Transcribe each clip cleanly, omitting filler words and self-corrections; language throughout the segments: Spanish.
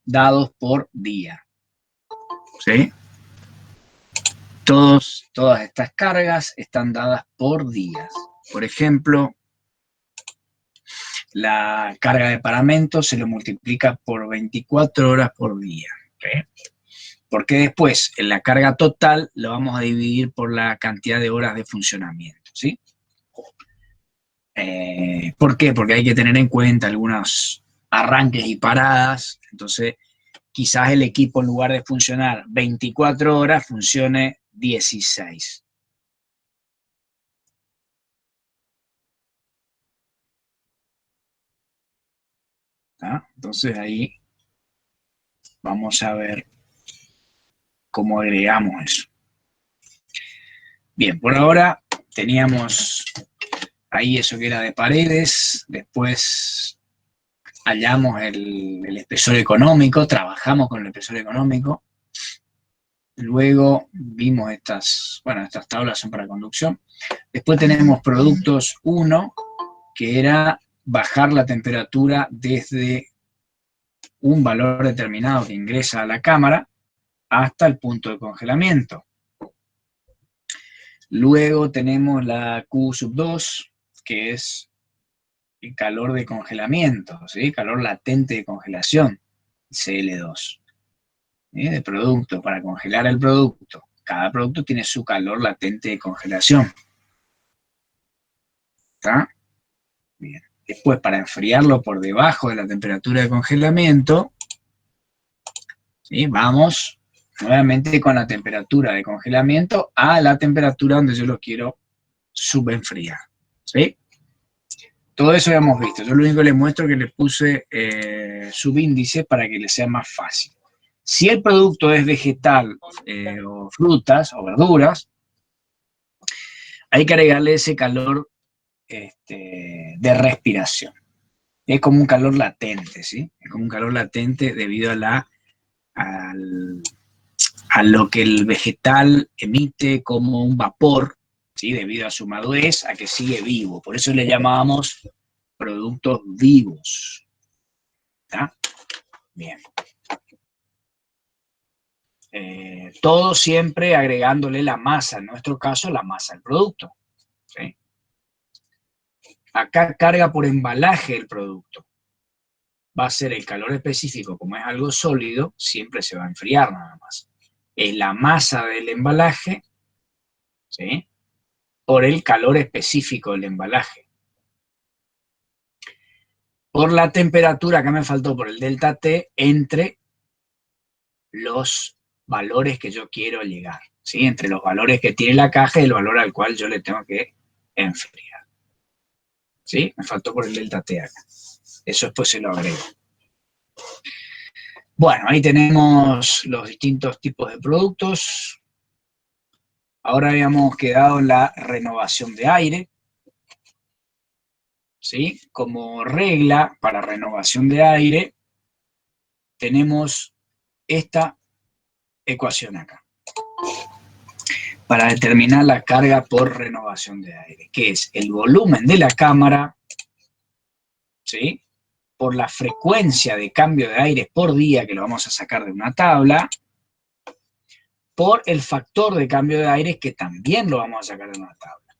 dados por día. ¿Sí? Todas estas cargas están dadas por días. Por ejemplo, la carga de paramento se lo multiplica por 24 horas por día. ¿Okay? Porque después, en la carga total, lo vamos a dividir por la cantidad de horas de funcionamiento. ¿Sí? ¿Por qué? Porque hay que tener en cuenta algunos arranques y paradas. Entonces, quizás el equipo, en lugar de funcionar 24 horas, funcione 16. ¿Ah? Entonces ahí vamos a ver cómo agregamos eso. Bien, por ahora teníamos ahí eso que era de paredes, después hallamos el espesor económico, trabajamos con el espesor económico, luego vimos estas tablas son para conducción, después tenemos productos 1, que era bajar la temperatura desde un valor determinado que ingresa a la cámara hasta el punto de congelamiento. Luego tenemos la Q2, que es el calor de congelamiento, ¿sí? Calor latente de congelación, CL2. ¿Sí? De producto, para congelar el producto. Cada producto tiene su calor latente de congelación. ¿Está? Bien. Después, para enfriarlo por debajo de la temperatura de congelamiento, ¿sí? Vamos nuevamente con la temperatura de congelamiento a la temperatura donde yo lo quiero subenfriar. ¿Sí? Todo eso ya hemos visto. Yo lo único que les muestro es que les puse subíndices para que les sea más fácil. Si el producto es vegetal o frutas o verduras, hay que agregarle ese calor de respiración. Es como un calor latente, ¿sí? Es como un calor latente debido a lo que el vegetal emite como un vapor, ¿sí? Debido a su madurez, a que sigue vivo. Por eso le llamábamos productos vivos. ¿Está? Bien. Todo siempre agregándole la masa, en nuestro caso la masa del producto. ¿Sí? Acá carga por embalaje el producto. Va a ser el calor específico, como es algo sólido, siempre se va a enfriar nada más. Es la masa del embalaje, ¿sí? Por el calor específico del embalaje. Por la temperatura, acá me faltó por el delta T, entre los valores que yo quiero llegar, ¿sí? Entre los valores que tiene la caja y el valor al cual yo le tengo que enfriar. ¿Sí? Me faltó por el delta T acá. Eso después se lo agrego. Bueno, ahí tenemos los distintos tipos de productos. Ahora habíamos quedado en la renovación de aire. ¿Sí? Como regla para renovación de aire, tenemos esta ecuación acá. Para determinar la carga por renovación de aire, que es el volumen de la cámara, ¿sí? Por la frecuencia de cambio de aire por día, que lo vamos a sacar de una tabla, por el factor de cambio de aire, que también lo vamos a sacar de una tabla.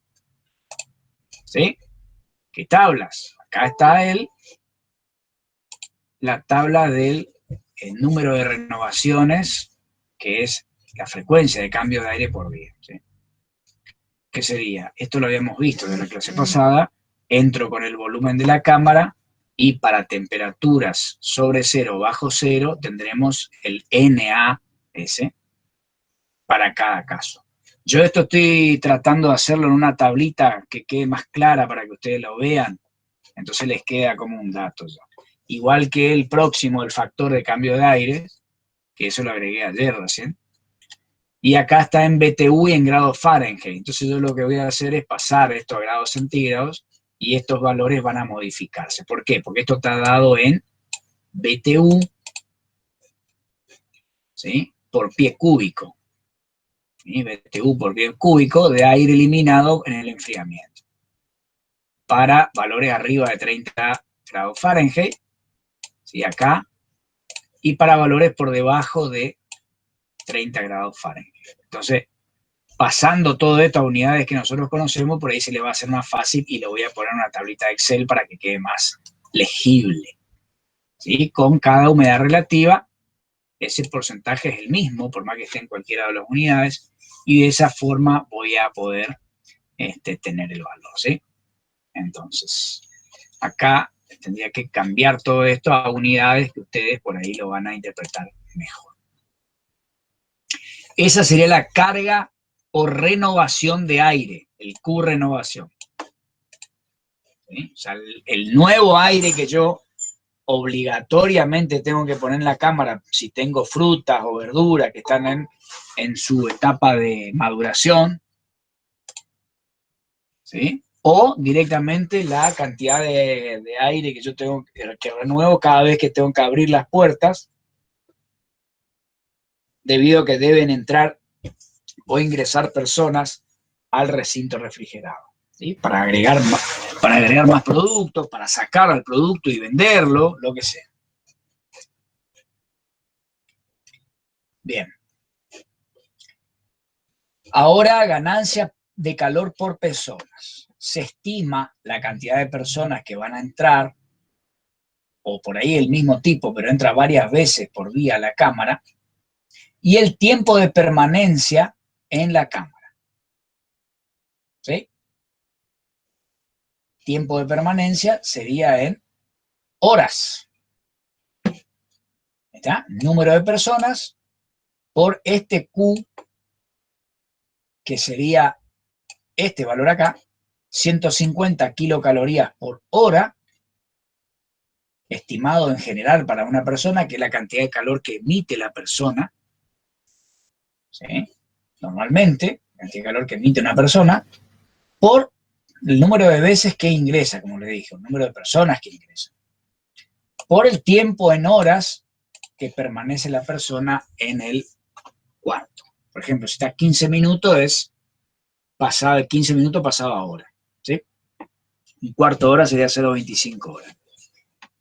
¿Sí? ¿Qué tablas? Acá está la tabla del número de renovaciones, que es la frecuencia de cambio de aire por día. ¿Sí? ¿Qué sería? Esto lo habíamos visto de la clase pasada. Entro con el volumen de la cámara y para temperaturas sobre 0 o bajo 0 tendremos el NAS para cada caso. Yo esto estoy tratando de hacerlo en una tablita que quede más clara para que ustedes lo vean, entonces les queda como un dato ya. Igual que el próximo, el factor de cambio de aire, que eso lo agregué ayer recién, y acá está en BTU y en grados Fahrenheit. Entonces yo lo que voy a hacer es pasar esto a grados centígrados y estos valores van a modificarse. ¿Por qué? Porque esto está dado en BTU, ¿sí? Por pie cúbico. ¿Sí? BTU por pie cúbico de aire eliminado en el enfriamiento. Para valores arriba de 30 grados Fahrenheit, ¿sí? Acá, y para valores por debajo de 30 grados Fahrenheit. Entonces, pasando todo esto a unidades que nosotros conocemos, por ahí se le va a hacer más fácil y lo voy a poner en una tablita de Excel para que quede más legible. ¿Sí? Con cada humedad relativa, ese porcentaje es el mismo, por más que esté en cualquiera de las unidades, y de esa forma voy a poder tener el valor, ¿sí? Entonces, acá tendría que cambiar todo esto a unidades que ustedes por ahí lo van a interpretar mejor. Esa sería la carga o renovación de aire, el Q renovación. ¿Sí? O sea, el nuevo aire que yo obligatoriamente tengo que poner en la cámara si tengo frutas o verduras que están en su etapa de maduración, ¿sí? O directamente la cantidad de aire que yo tengo que renuevo cada vez que tengo que abrir las puertas, debido a que deben entrar o ingresar personas al recinto refrigerado, ¿sí? Para agregar más productos, para sacar al producto y venderlo, lo que sea. Bien. Ahora, ganancia de calor por personas. Se estima la cantidad de personas que van a entrar, o por ahí el mismo tipo, pero entra varias veces por día a la cámara, y el tiempo de permanencia en la cámara. ¿Sí? Tiempo de permanencia sería en horas. ¿Está? Número de personas por este Q, que sería este valor acá, 150 kilocalorías por hora, estimado en general para una persona, que es la cantidad de calor que emite la persona, ¿sí? Normalmente, la cantidad de calor que emite una persona, por el número de veces que ingresa, como le dije, el número de personas que ingresan, por el tiempo en horas que permanece la persona en el cuarto. Por ejemplo, si está 15 minutos, es pasado, 15 minutos pasado a hora, ¿sí? Un cuarto de hora sería 0,25 horas.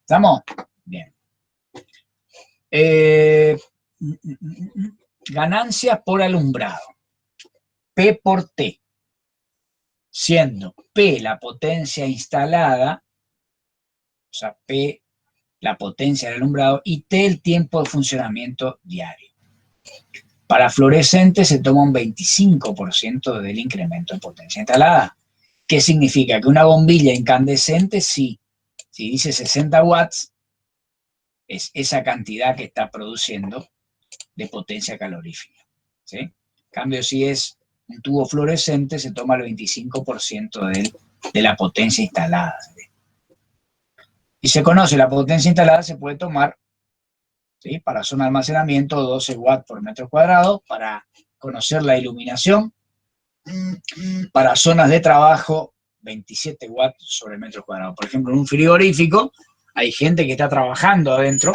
¿Estamos? Bien. Ganancias por alumbrado. P por T, siendo P la potencia instalada, o sea, P la potencia del alumbrado, y T el tiempo de funcionamiento diario. Para fluorescente se toma un 25% del incremento de potencia instalada. ¿Qué significa? Que una bombilla incandescente, sí, si dice 60 watts, es esa cantidad que está produciendo de potencia calorífica, ¿sí? En cambio, si es un tubo fluorescente, se toma el 25% de la potencia instalada. Y se conoce, la potencia instalada se puede tomar, ¿sí? Para zona de almacenamiento, 12 watts por metro cuadrado, para conocer la iluminación, para zonas de trabajo, 27 watts sobre metro cuadrado. Por ejemplo, en un frigorífico hay gente que está trabajando adentro,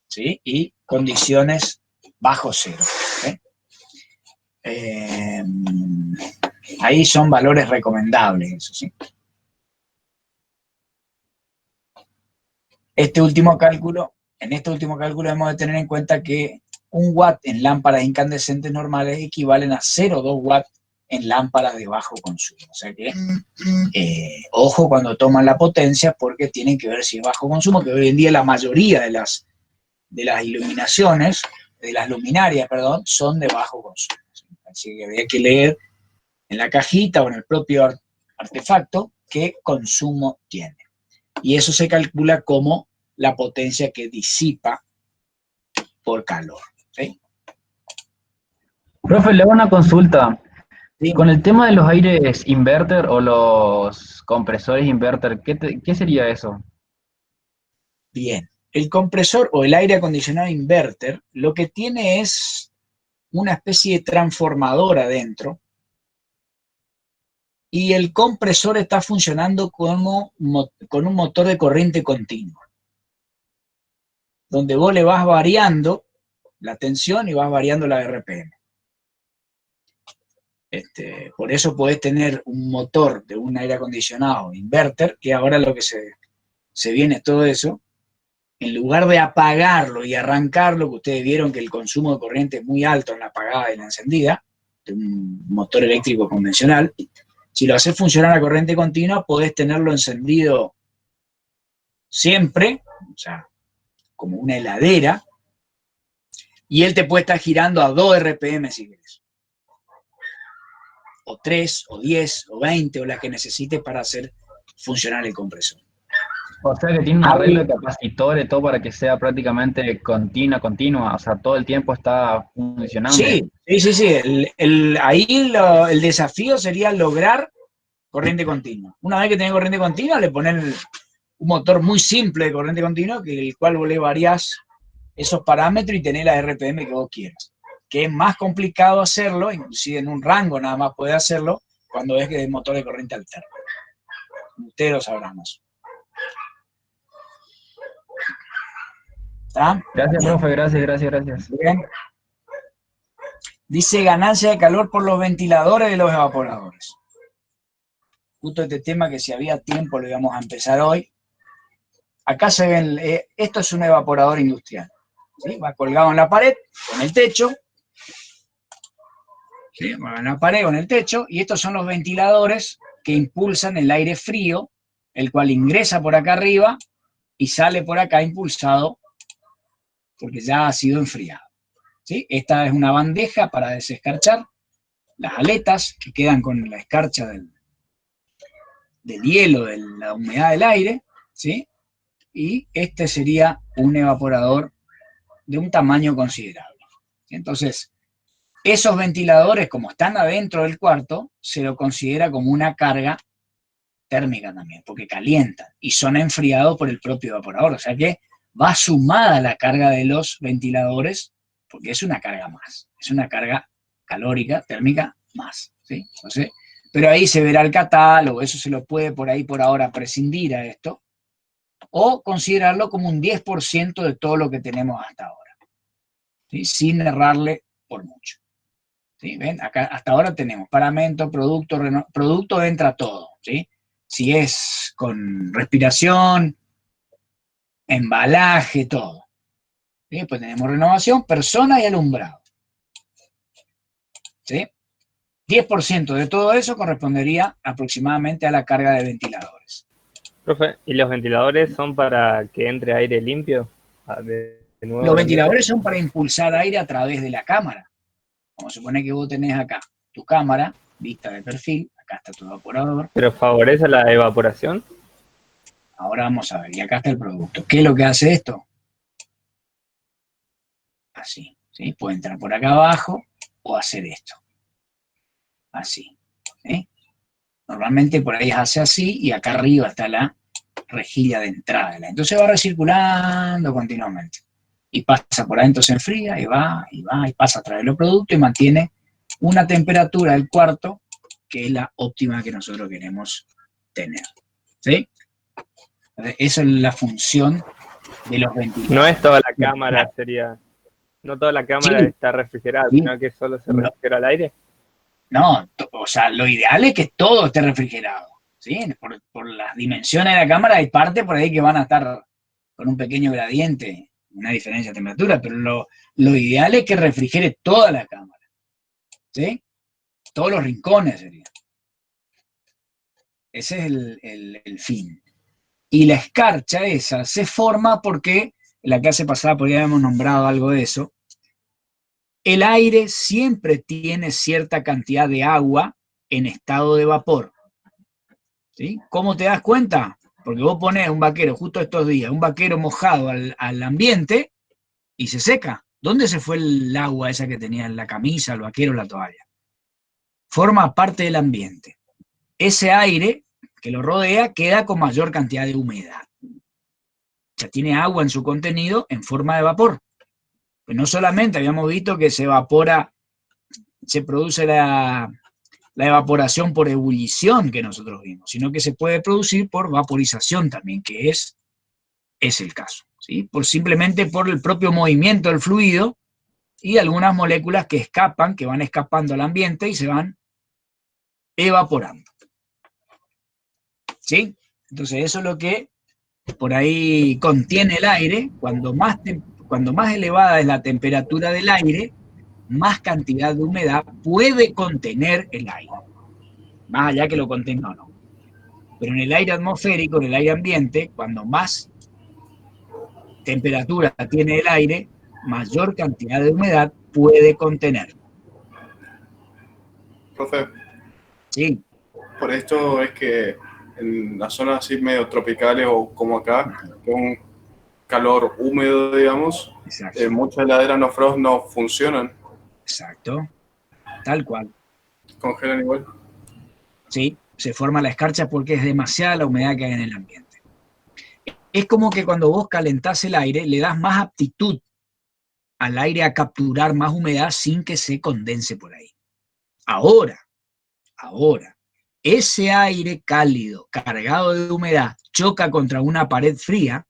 ¿sí? Y condiciones bajo cero, ¿sí? Ahí son valores recomendables, eso sí. En este último cálculo hemos de tener en cuenta que 1 watt en lámparas incandescentes normales equivalen a 0,2 watts en lámparas de bajo consumo. O sea que, ojo cuando toman la potencia, porque tienen que ver si es bajo consumo, que hoy en día la mayoría de las iluminaciones, de las luminarias, perdón, son de bajo consumo. Así que habría que leer en la cajita o en el propio artefacto qué consumo tiene. Y eso se calcula como la potencia que disipa por calor, ¿sí? Profe, le hago una consulta. Dime. Con el tema de los aires inverter o los compresores inverter, ¿qué sería eso? Bien. El compresor o el aire acondicionado inverter lo que tiene es una especie de transformador adentro, y el compresor está funcionando como con un motor de corriente continua, donde vos le vas variando la tensión y vas variando la RPM. Por eso podés tener un motor de un aire acondicionado inverter, que ahora lo que se viene es todo eso, en lugar de apagarlo y arrancarlo, que ustedes vieron que el consumo de corriente es muy alto en la apagada y la encendida, de un motor eléctrico convencional, si lo haces funcionar a corriente continua, podés tenerlo encendido siempre, o sea, como una heladera, y él te puede estar girando a 2 RPM si querés. O 3, o 10, o 20, o las que necesites para hacer funcionar el compresor. O sea que tiene un arreglo de capacitores, todo para que sea prácticamente continua, o sea, todo el tiempo está funcionando. Sí. Ahí el desafío sería lograr corriente continua. Una vez que tenés corriente continua, le pones un motor muy simple de corriente continua, que el cual vos le variás esos parámetros y tenés la RPM que vos quieras. Que es más complicado hacerlo, inclusive en un rango nada más puede hacerlo, cuando es que es motor de corriente alterna. Ustedes lo sabrán más. ¿Está? Gracias, profe, gracias. Bien. Dice ganancia de calor por los ventiladores de los evaporadores. Justo este tema que si había tiempo lo íbamos a empezar hoy. Acá se ven, esto es un evaporador industrial. ¿Sí? Va colgado en la pared, con el techo. ¿Sí? Va en la pared con el techo. Y estos son los ventiladores que impulsan el aire frío, el cual ingresa por acá arriba y sale por acá impulsado porque ya ha sido enfriado. ¿Sí? Esta es una bandeja para desescarchar las aletas que quedan con la escarcha del hielo, de la humedad del aire, ¿sí? Y este sería un evaporador de un tamaño considerable. Entonces, esos ventiladores, como están adentro del cuarto, se lo considera como una carga térmica también, porque calientan y son enfriados por el propio evaporador. O sea que va sumada la carga de los ventiladores, porque es una carga más, es una carga calórica, térmica más. ¿Sí? Entonces, pero ahí se verá el catálogo, eso se lo puede por ahí por ahora prescindir a esto, o considerarlo como un 10% de todo lo que tenemos hasta ahora, ¿sí? Sin errarle por mucho. ¿Sí? ¿Ven? Acá hasta ahora tenemos paramento, producto entra todo, ¿sí? Si es con respiración, embalaje, todo. ¿Sí? Después tenemos renovación, persona y alumbrado. ¿Sí? 10% de todo eso correspondería aproximadamente a la carga de ventiladores. Profe, ¿y los ventiladores son para que entre aire limpio? De nuevo Los al ambiente. ventiladores son para impulsar aire a través de la cámara. Como supone que vos tenés acá tu cámara, vista de perfil, acá está tu evaporador. ¿Pero favorece la evaporación? Ahora vamos a ver, y acá está el producto. ¿Qué es lo que hace esto? Así, ¿sí? Puede entrar por acá abajo o hacer esto. Así, ¿sí? Normalmente por ahí hace así y acá arriba está la rejilla de entrada. Entonces va recirculando continuamente. Y pasa por adentro, se enfría y va, y pasa a través de los productos y mantiene una temperatura del cuarto que es la óptima que nosotros queremos tener. ¿Sí? Esa es la función de los ventiladores. No es toda la cámara, sería... No toda la cámara Sí, está refrigerada, sí. sino que solo se refrigera el aire. No, o sea, lo ideal es que todo esté refrigerado. ¿Sí? Por las dimensiones de la cámara hay partes por ahí que van a estar con un pequeño gradiente, una diferencia de temperatura, pero lo ideal es que refrigere toda la cámara. ¿Sí? Todos los rincones serían. Ese es el fin. Y la escarcha esa se forma porque, en la clase pasada por ahí habíamos nombrado algo de eso, el aire siempre tiene cierta cantidad de agua en estado de vapor. ¿Sí? ¿Cómo te das cuenta? Porque vos ponés un vaquero justo estos días, un vaquero mojado al ambiente y se seca. ¿Dónde se fue el agua esa que tenía en la camisa, el vaquero, la toalla? Forma parte del ambiente. Ese aire que lo rodea queda con mayor cantidad de humedad. O sea, tiene agua en su contenido en forma de vapor. Pues no solamente habíamos visto que se evapora, se produce la evaporación por ebullición que nosotros vimos, sino que se puede producir por vaporización también, que es el caso, ¿sí? Simplemente por el propio movimiento del fluido y algunas moléculas que escapan, que van escapando al ambiente y se van evaporando. ¿Sí? Entonces eso es lo que por ahí contiene el aire, cuando más elevada es la temperatura del aire, más cantidad de humedad puede contener el aire, más allá que lo contenga o no. Pero en el aire atmosférico, en el aire ambiente, cuando más temperatura tiene el aire, mayor cantidad de humedad puede contener. Profe, Sí, por esto es que en las zonas así medio tropicales o como acá, con calor húmedo, digamos, exacto, muchas heladeras no frost no funcionan, exacto, tal cual. congelan igual. Sí, se forma la escarcha porque es demasiada la humedad que hay en el ambiente. Es como que cuando vos calentás el aire, le das más aptitud al aire a capturar más humedad sin que se condense por ahí. Ahora, ese aire cálido, cargado de humedad, choca contra una pared fría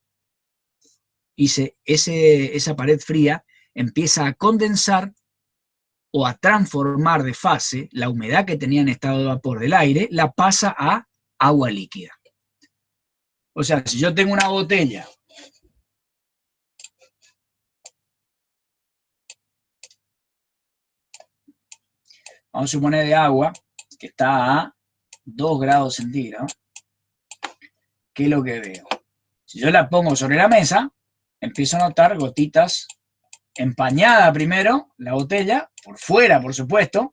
y esa pared fría empieza a condensar o a transformar de fase la humedad que tenía en estado de vapor del aire, la pasa a agua líquida. O sea, si yo tengo una botella vamos a suponer de agua, que está a 2 grados centígrados, ¿qué es lo que veo? Si yo la pongo sobre la mesa, empiezo a notar gotitas empañada primero, la botella, por fuera, por supuesto,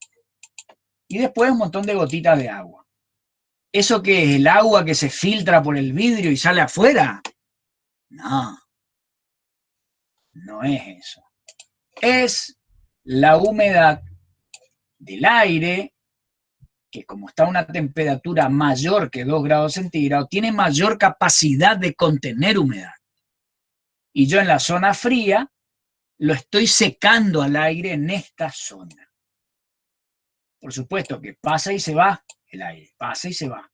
y después un montón de gotitas de agua. ¿Eso qué es? ¿El agua que se filtra por el vidrio y sale afuera? No, no es eso. Es la humedad del aire que como está a una temperatura mayor que 2 grados centígrados, tiene mayor capacidad de contener humedad. Y yo en la zona fría lo estoy secando al aire en esta zona. Por supuesto que pasa y se va el aire, pasa y se va.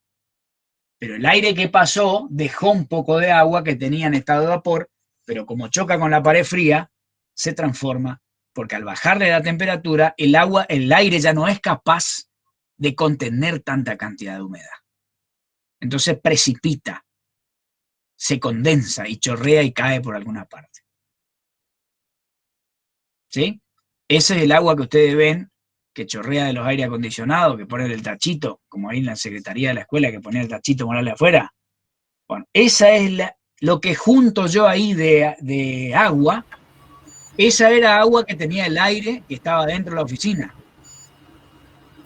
Pero el aire que pasó dejó un poco de agua que tenía en estado de vapor, pero como choca con la pared fría, se transforma, porque al bajarle la temperatura, el aire ya no es capaz de contener tanta cantidad de humedad. Entonces precipita, se condensa y chorrea y cae por alguna parte. ¿Sí? Ese es el agua que ustedes ven que chorrea de los aire acondicionados, que ponen el tachito, como ahí en la secretaría de la escuela que ponía el tachito morale afuera. Bueno, esa es lo que junto yo ahí de agua, esa era agua que tenía el aire que estaba dentro de la oficina.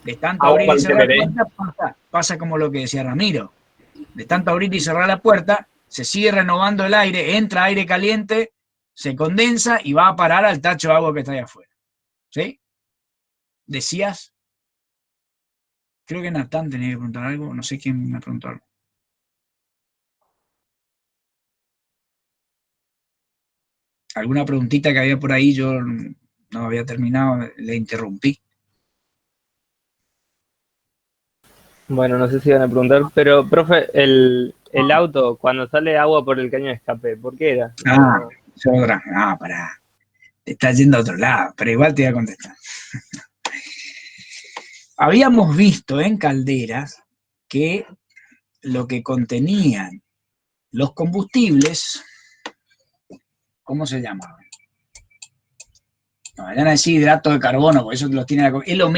De tanto abrir y cerrar la puerta, pasa como lo que decía Ramiro. De tanto abrir y cerrar la puerta, se sigue renovando el aire, entra aire caliente, se condensa y va a parar al tacho de agua que está ahí afuera. ¿Sí? ¿Decías? Creo que Natán tenía que preguntar algo, no sé quién me preguntó algo. Alguna preguntita que había por ahí, yo no había terminado, le interrumpí. Bueno, no sé si van a preguntar, pero, profe, el auto, cuando sale agua por el caño de escape, ¿por qué era? Pará. Te estás yendo a otro lado, pero igual te voy a contestar. Habíamos visto en calderas que lo que contenían los combustibles, ¿cómo se llamaban? No, vayan a decir hidrato de carbono, porque eso los tiene es lo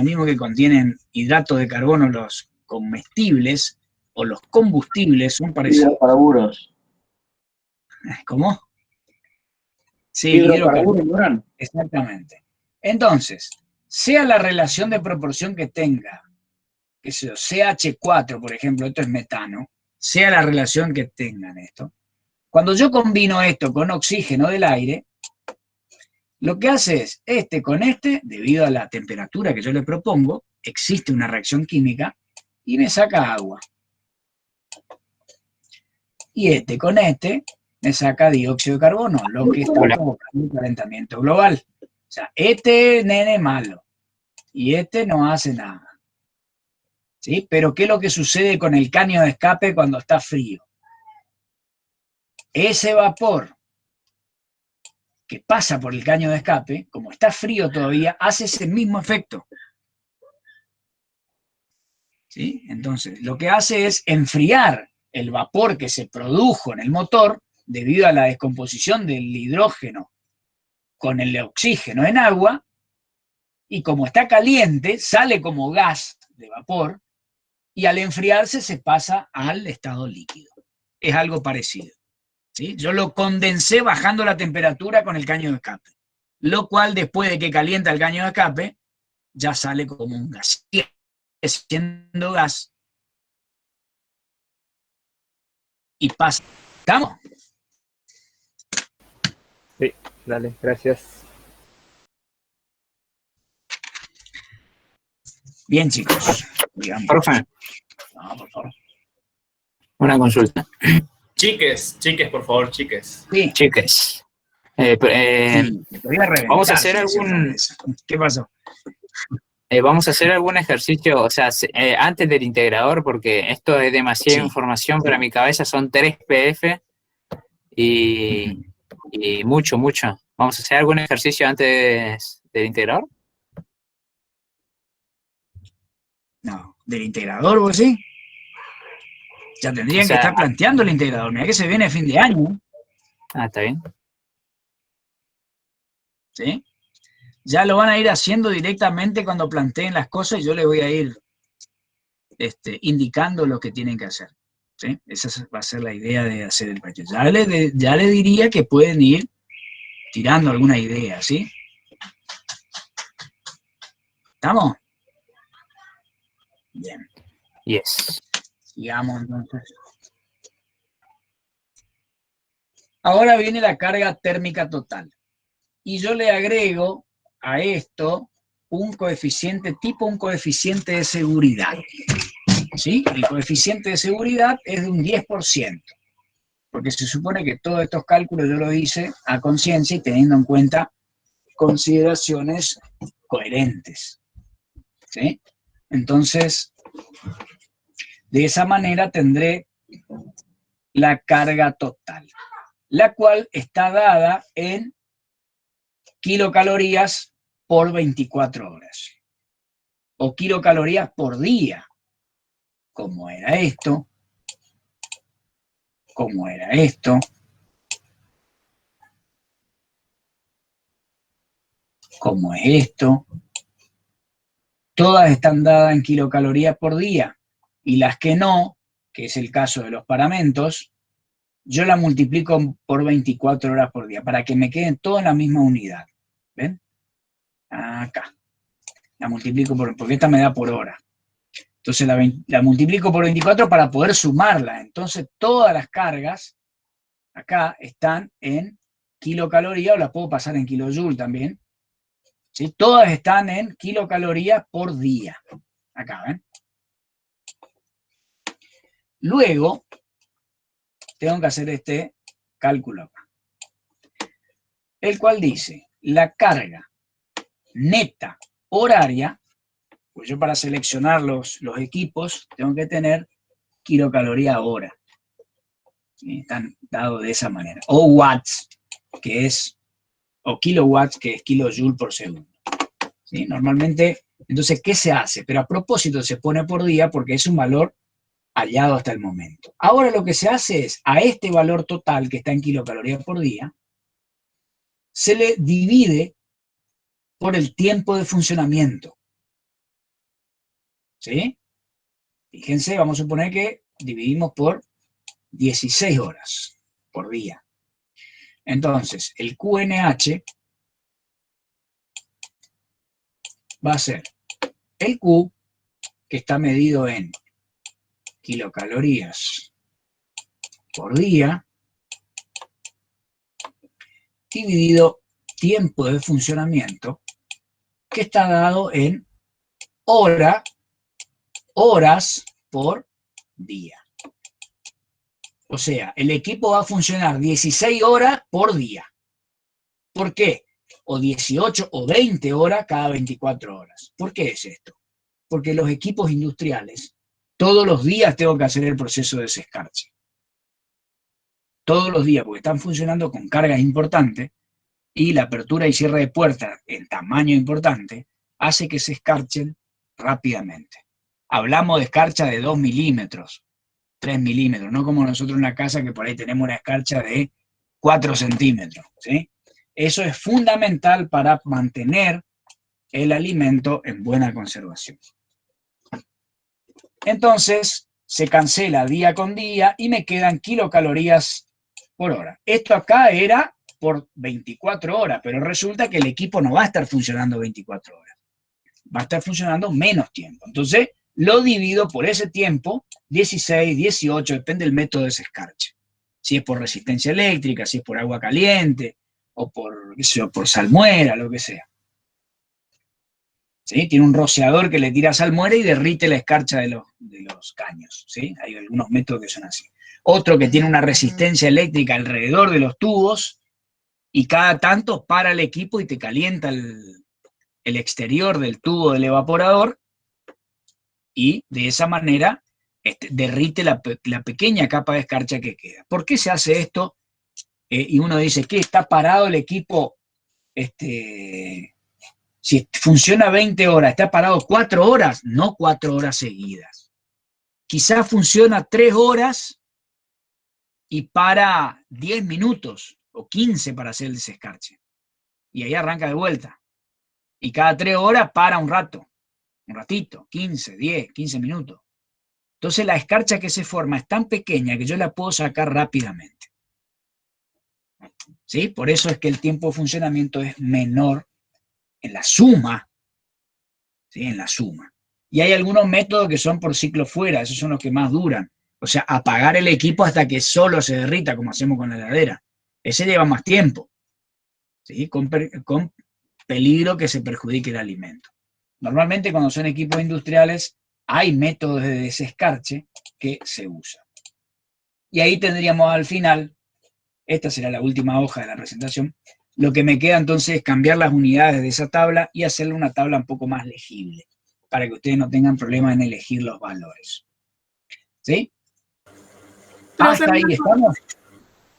mismo que contienen hidrato de carbono los comestibles o los combustibles, son parecidos. Hidrocarburos. ¿Cómo? Sí, Hidrocarburos. Exactamente. Entonces, sea la relación de proporción que tenga, que sea CH4, por ejemplo, esto es metano, sea la relación que tengan esto, cuando yo combino esto con oxígeno del aire, lo que hace es, este con este, debido a la temperatura que yo le propongo, existe una reacción química y me saca agua. Y este con este me saca dióxido de carbono, lo que está provocando el calentamiento global. O sea, este nene malo y este no hace nada. ¿Sí? Pero ¿qué es lo que sucede con el caño de escape cuando está frío? Ese vapor que pasa por el caño de escape, como está frío todavía, hace ese mismo efecto. ¿Sí? Entonces, lo que hace es enfriar el vapor que se produjo en el motor debido a la descomposición del hidrógeno con el oxígeno en agua, y como está caliente, sale como gas de vapor, y al enfriarse se pasa al estado líquido. Es algo parecido, ¿sí? Yo lo condensé bajando la temperatura con el caño de escape, lo cual después de que calienta el caño de escape, ya sale como un gas. Sigue siendo gas y pasa. ¿Estamos? Sí, dale, gracias. Bien, chicos. Digamos. Profe, No, por favor. una consulta. Chiques, por favor, chiques. Sí, Chiques, sí, me podía reventar vamos a hacer si decía otra algún- vez. ¿Qué pasó? vamos a hacer algún ejercicio, o sea, antes del integrador, porque esto es demasiada Sí. información para mi cabeza, son 3 PF y mucho. ¿Vamos a hacer algún ejercicio antes del integrador? No, del integrador, ¿vos sí? Ya tendrían O sea, que estar planteando el integrador. Mira que se viene fin de año, Está bien. ¿sí? Ya lo van a ir haciendo directamente cuando planteen las cosas y yo les voy a ir indicando lo que tienen que hacer, ¿sí? Esa va a ser la idea de hacer el patio. Ya le diría que pueden ir tirando alguna idea, ¿sí? ¿Estamos? Bien, Yes. sigamos entonces. Ahora viene la carga térmica total. Y yo le agrego a esto un coeficiente tipo un coeficiente de seguridad. ¿Sí? El coeficiente de seguridad es de un 10%, porque se supone que todos estos cálculos yo los hice a conciencia y teniendo en cuenta consideraciones coherentes. ¿Sí? Entonces, de esa manera tendré la carga total, la cual está dada en kilocalorías por 24 horas, o kilocalorías por día, como era esto, como era esto, como es esto. Todas están dadas en kilocalorías por día, y las que no, que es el caso de los paramentos, yo la multiplico por 24 horas por día, para que me queden todas en la misma unidad. ¿Ven? Acá. La multiplico porque esta me da por hora. Entonces la multiplico por 24 para poder sumarla. Entonces todas las cargas acá están en kilocaloría, o las puedo pasar en kilojoule también. ¿Sí? Todas están en kilocalorías por día. Acá, ¿ven? Luego, tengo que hacer este cálculo acá, el cual dice, la carga neta horaria, pues yo para seleccionar los equipos tengo que tener kilocaloría hora. ¿Sí? Están dados de esa manera. O watts, que es, o kilowatts, que es kilojoule por segundo. ¿Sí? Normalmente, entonces, ¿qué se hace? Pero a propósito se pone por día porque es un valor hallado hasta el momento. Ahora lo que se hace es, a este valor total que está en kilocalorías por día, se le divide por el tiempo de funcionamiento. ¿Sí? Fíjense, vamos a suponer que dividimos por 16 horas por día. Entonces, el QNH va a ser el Q, que está medido en kilocalorías por día, dividido tiempo de funcionamiento, que está dado en horas por día. O sea, el equipo va a funcionar 16 horas por día. ¿Por qué? O 18 o 20 horas cada 24 horas. ¿Por qué es esto? Porque los equipos industriales, todos los días tengo que hacer el proceso de desescarche. Todos los días, porque están funcionando con cargas importantes y la apertura y cierre de puertas en tamaño importante hace que se escarchen rápidamente. Hablamos de escarcha de 2 milímetros, 3 milímetros, no como nosotros en la casa que por ahí tenemos una escarcha de 4 centímetros, ¿sí? Eso es fundamental para mantener el alimento en buena conservación. Entonces, se cancela día con día y me quedan kilocalorías por hora. Esto acá era por 24 horas, pero resulta que el equipo no va a estar funcionando 24 horas. Va a estar funcionando menos tiempo. Entonces, lo divido por ese tiempo, 16, 18, depende del método de ese escarche. Si es por resistencia eléctrica, si es por agua caliente, o por, qué sé yo, por salmuera, lo que sea. ¿Sí? Tiene un rociador que le tira salmuera y derrite la escarcha de los caños. ¿Sí? Hay algunos métodos que son así. Otro que tiene una resistencia eléctrica alrededor de los tubos y cada tanto para el equipo y te calienta el exterior del tubo del evaporador y de esa manera derrite la pequeña capa de escarcha que queda. ¿Por qué se hace esto? Y uno dice, ¿qué? ¿Está parado el equipo? Si funciona 20 horas, ¿está parado 4 horas? No 4 horas seguidas. Quizás funciona 3 horas y para 10 minutos o 15 para hacer el desescarche. Y ahí arranca de vuelta. Y cada 3 horas para un rato, un ratito, 15, 10, 15 minutos. Entonces la escarcha que se forma es tan pequeña que yo la puedo sacar rápidamente. ¿Sí? Por eso es que el tiempo de funcionamiento es menor en la suma. ¿Sí? En la suma. Y hay algunos métodos que son por ciclo fuera, esos son los que más duran. O sea, apagar el equipo hasta que solo se derrita, como hacemos con la heladera. Ese lleva más tiempo. ¿Sí? Con peligro que se perjudique el alimento. Normalmente cuando son equipos industriales hay métodos de desescarche que se usan. Y ahí tendríamos al final, esta será la última hoja de la presentación, lo que me queda entonces es cambiar las unidades de esa tabla y hacerle una tabla un poco más legible, para que ustedes no tengan problema en elegir los valores. ¿Sí? ¿Hasta ahí estamos?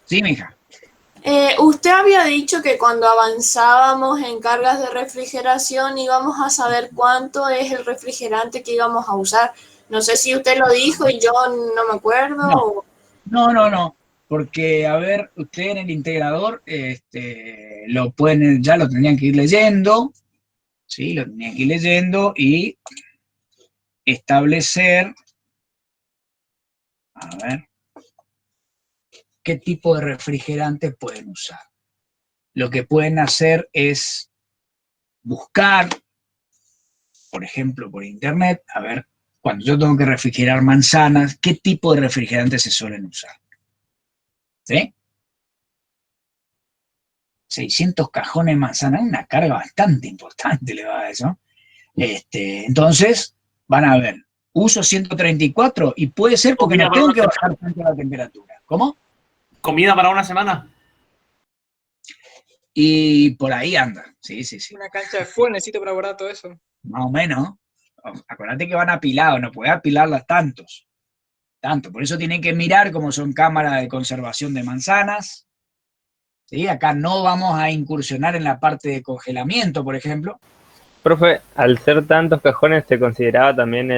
Sí, mija. Usted había dicho que cuando avanzábamos en cargas de refrigeración íbamos a saber cuánto es el refrigerante que íbamos a usar. No sé si usted lo dijo y yo no me acuerdo. No. Porque, a ver, ustedes en el integrador lo pueden, ya lo tendrían que ir leyendo, ¿sí? Lo tendrían que ir leyendo y establecer, a ver, qué tipo de refrigerante pueden usar. Lo que pueden hacer es buscar, por ejemplo, por internet, a ver, cuando yo tengo que refrigerar manzanas, qué tipo de refrigerantes se suelen usar. ¿Sí? 600 cajones de manzana, una carga bastante importante le va a eso. Entonces, van a ver, uso 134 y puede ser porque no tengo que bajar tanto la temperatura. ¿Cómo? ¿Comida para una semana? Y por ahí anda, sí. Una cancha de fútbol necesito para guardar todo eso. Más o menos. Acuérdate que van apilados, no puedes apilarlas tanto. Por eso tienen que mirar cómo son cámaras de conservación de manzanas. ¿Sí? Acá no vamos a incursionar en la parte de congelamiento, por ejemplo. Profe, al ser tantos cajones, ¿se consideraba también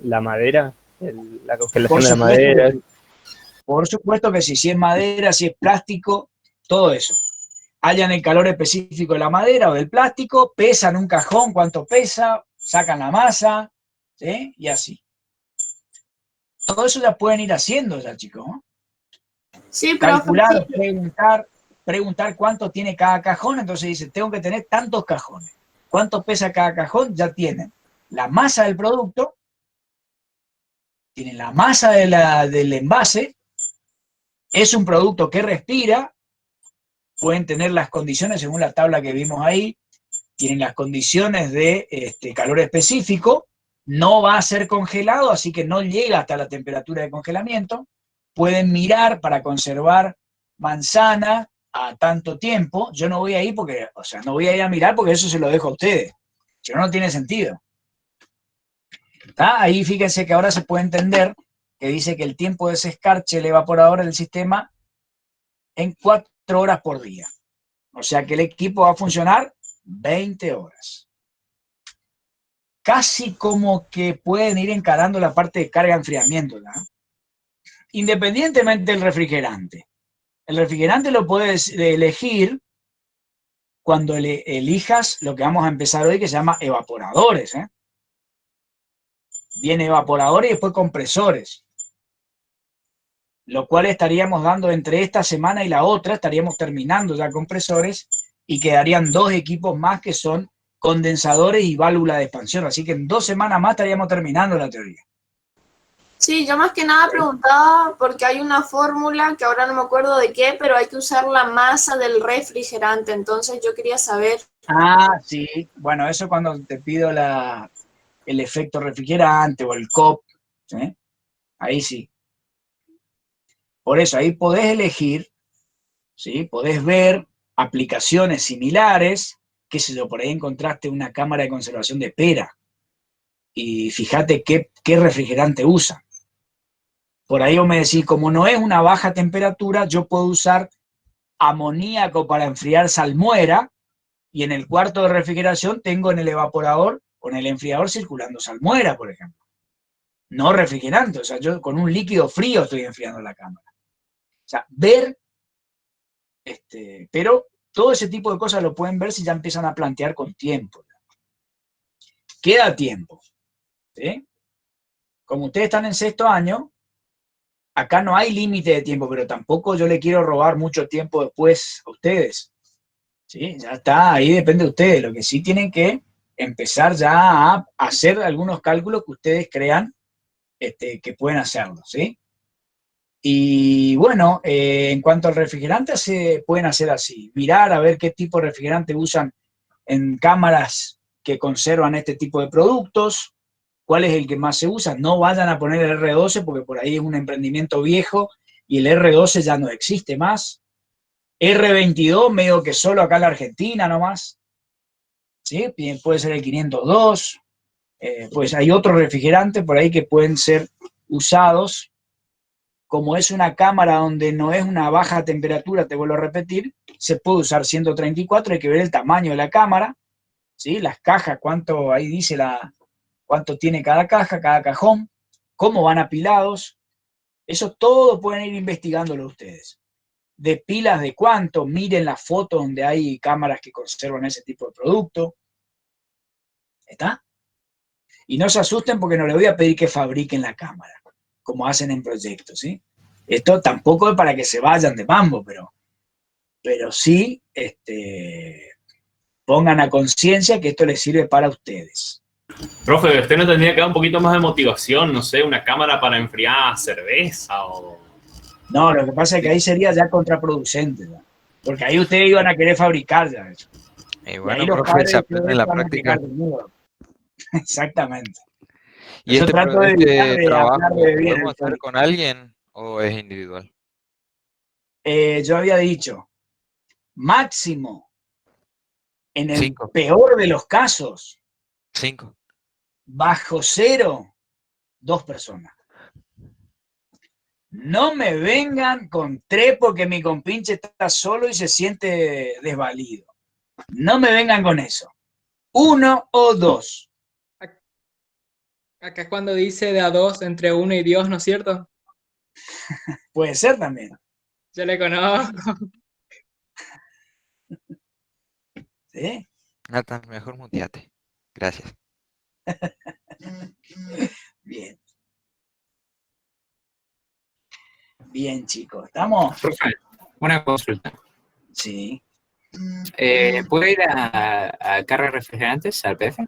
la madera? La congelación de la madera. Por supuesto que sí, si es madera, si es plástico, todo eso. Hallan el calor específico de la madera o del plástico, pesan un cajón, cuánto pesa, sacan la masa, ¿sí? Y así. Todo eso ya pueden ir haciendo ya, chicos, ¿no? Sí, pero calcular, preguntar cuánto tiene cada cajón, entonces dice, tengo que tener tantos cajones. ¿Cuánto pesa cada cajón? Ya tienen la masa del producto, tienen la masa del envase, es un producto que respira, pueden tener las condiciones según la tabla que vimos ahí, tienen las condiciones de calor específico, no va a ser congelado, así que no llega hasta la temperatura de congelamiento, pueden mirar para conservar manzana a tanto tiempo, yo no voy a ir porque, o sea, no voy a ir a mirar porque eso se lo dejo a ustedes, si no, no tiene sentido. ¿Está? Ahí fíjense que ahora se puede entender que dice que el tiempo de ese escarche el evaporador del sistema en 4 horas por día. O sea que el equipo va a funcionar 20 horas. Casi como que pueden ir encarando la parte de carga-enfriamiento, ¿no? independientemente del refrigerante. El refrigerante lo puedes elegir cuando elijas lo que vamos a empezar hoy, que se llama evaporadores. Viene evaporadores y después compresores. Lo cual estaríamos dando entre esta semana y la otra, estaríamos terminando ya compresores y quedarían 2 equipos más que son condensadores y válvula de expansión. Así que en 2 semanas más estaríamos terminando la teoría. Sí, yo más que nada preguntaba porque hay una fórmula que ahora no me acuerdo de qué, pero hay que usar la masa del refrigerante, entonces yo quería saber. Ah, sí. Bueno, eso cuando te pido el efecto refrigerante o el COP, ¿sí? Ahí sí. Por eso, ahí podés elegir, ¿sí? Podés ver aplicaciones similares, qué sé yo, por ahí encontraste una cámara de conservación de pera y fíjate qué refrigerante usa. Por ahí vos me decís, como no es una baja temperatura, yo puedo usar amoníaco para enfriar salmuera y en el cuarto de refrigeración tengo en el evaporador o en el enfriador circulando salmuera, por ejemplo. No refrigerante, o sea, yo con un líquido frío estoy enfriando la cámara. O sea, ver, pero todo ese tipo de cosas lo pueden ver si ya empiezan a plantear con tiempo. Queda tiempo, ¿sí? Como ustedes están en 6º año, acá no hay límite de tiempo, pero tampoco yo le quiero robar mucho tiempo después a ustedes. ¿Sí? Ya está, ahí depende de ustedes. Lo que sí tienen que empezar ya a hacer algunos cálculos que ustedes crean que pueden hacerlo, ¿sí? Y bueno, en cuanto al refrigerante, se pueden hacer así. Mirar a ver qué tipo de refrigerante usan en cámaras que conservan este tipo de productos, cuál es el que más se usa. No vayan a poner el R12 porque por ahí es un emprendimiento viejo y el R12 ya no existe más. R22 medio que solo acá en la Argentina nomás. ¿Sí? Puede ser el 502. Pues hay otros refrigerantes por ahí que pueden ser usados. Como es una cámara donde no es una baja temperatura, te vuelvo a repetir, se puede usar 134, hay que ver el tamaño de la cámara, ¿sí? Las cajas, cuánto, ahí dice cuánto tiene cada caja, cada cajón, cómo van apilados, eso todo pueden ir investigándolo ustedes. De pilas de cuánto, miren las fotos donde hay cámaras que conservan ese tipo de producto. ¿Está? Y no se asusten porque no les voy a pedir que fabriquen la cámara, como hacen en proyectos, ¿sí? Esto tampoco es para que se vayan de mambo, pero sí pongan a conciencia que esto les sirve para ustedes. Profe, ¿usted no tendría que dar un poquito más de motivación? No sé, una cámara para enfriar cerveza o... No, lo que pasa es que ahí sería ya contraproducente, ¿no? Porque ahí ustedes iban a querer fabricar ya eso. Y bueno, y ahí los profe, se padres aprende en la van a práctica. quejar conmigo. Exactamente. ¿Y Yo este, trato de evitar este de trabajo hablar lo de bien. podemos hacer con alguien o es individual? Yo había dicho, máximo, en el 5. peor de los casos, 5. bajo 0, 2 personas. No me vengan con 3 porque mi compinche está solo y se siente desvalido. No me vengan con eso. 1 o 2. Acá es cuando dice de a 2 entre uno y Dios, ¿no es cierto? Puede ser también. Yo le conozco. ¿Sí? Nathan, mejor muteate. Gracias. Bien. Bien, chicos. ¿Estamos? Profe, una consulta. Sí. ¿Puedo ir a carga de refrigerantes, al PF?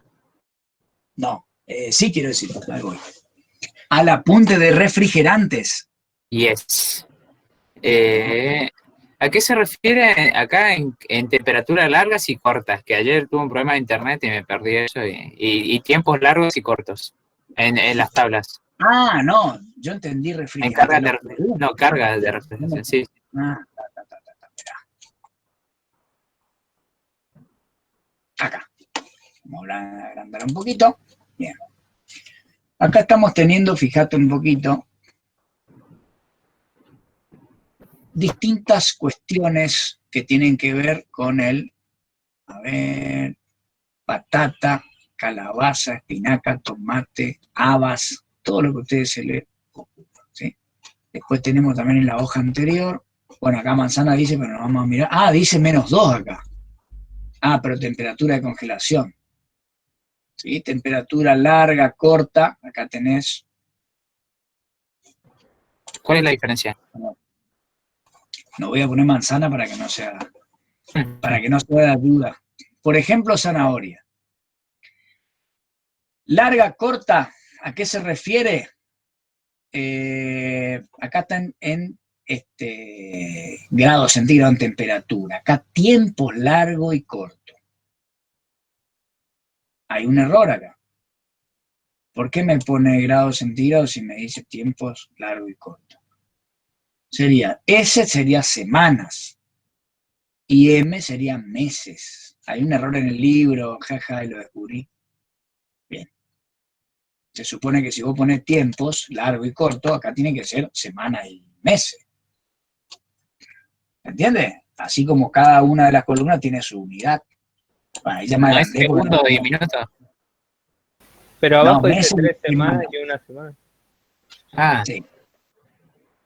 No. Sí quiero decir, ahí voy. Al apunte de refrigerantes. Yes. ¿A qué se refiere acá en temperaturas largas y cortas? Que ayer tuve un problema de internet y me perdí eso. Y tiempos largos y cortos en las tablas. Ah, no. Yo entendí En refrigerante. cargas de refrigeración. No, cargas de refrigeración, sí. Ah, acá. Vamos a agrandar un poquito. Bien. Acá estamos teniendo, fíjate un poquito, distintas cuestiones que tienen que ver con patata, calabaza, espinaca, tomate, habas, todo lo que a ustedes se les ocurra, ¿sí? Después tenemos también en la hoja anterior, bueno, acá manzana dice, pero no vamos a mirar. Ah, dice -2 acá. Ah, pero temperatura de congelación. ¿Sí? Temperatura larga, corta, acá tenés. ¿Cuál es la diferencia? No voy a poner manzana para que no sea de duda. Por ejemplo, zanahoria. Larga, corta, ¿a qué se refiere? Acá están en grados centígrados en temperatura. Acá tiempos largo y corto. Hay un error acá. ¿Por qué me pone grados centígrados si me dice tiempos largo y corto? S sería semanas y M sería meses. Hay un error en el libro, jaja, y lo descubrí. Bien. Se supone que si vos pones tiempos, largo y corto, acá tiene que ser semanas y meses. ¿Entiendes? Así como cada una de las columnas tiene su unidad. Bueno, ahí ya me ¿No es agrandé segundo porque y minuto? Pero no, abajo dice meses 3 y semanas semanas. y una semana. Ah, Sí.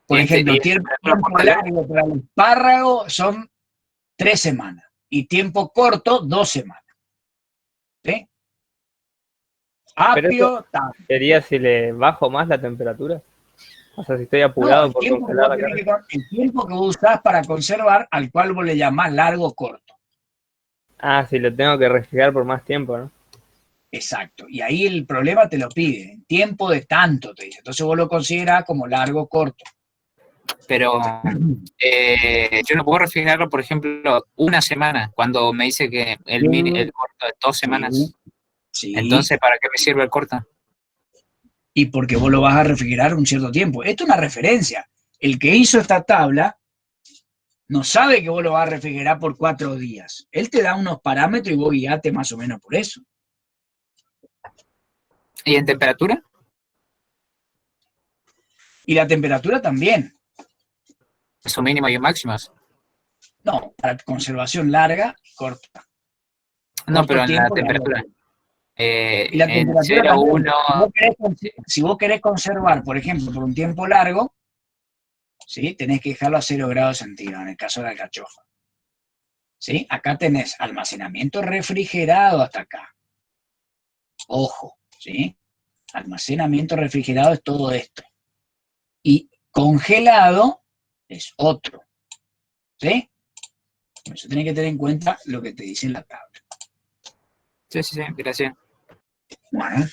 Por ejemplo, tiempo por largo para el espárrago son 3 semanas y tiempo corto 2 semanas. ¿Sí? Pero eso Apio, sería si le bajo más la temperatura. O sea, si estoy no, apurado por congelar la carne. el tiempo que vos usás para conservar, al cual vos le llamás largo o corto. Ah, si lo tengo que refrigerar por más tiempo, ¿no? Exacto. Y ahí el problema te lo pide. Tiempo de tanto, te dice. Entonces vos lo considerás como largo o corto. pero yo no puedo refrigerarlo, por ejemplo, una semana, cuando me dice que el corto es 2 semanas. Sí. Entonces, ¿para qué me sirve el corto? Y porque vos lo vas a refrigerar un cierto tiempo. Esto es una referencia. El que hizo esta tabla no sabe que vos lo vas a refrigerar por 4 días. Él te da unos parámetros y vos guiate más o menos por eso. ¿Y en temperatura? Y la temperatura también. ¿Su mínimo y máximos? No, para conservación larga y corta. No, pero en la tiempo, temperatura. Y la En temperatura 0, también. 1... Si vos querés conservar, por ejemplo, por un tiempo largo, ¿sí? Tenés que dejarlo a 0 grados centígrados, en el caso de la alcachofa. ¿Sí? Acá tenés almacenamiento refrigerado hasta acá. Ojo, ¿sí? Almacenamiento refrigerado es todo esto. Y congelado es otro. ¿Sí? Por eso tenés que tener en cuenta lo que te dice en la tabla. Sí, gracias. Bueno.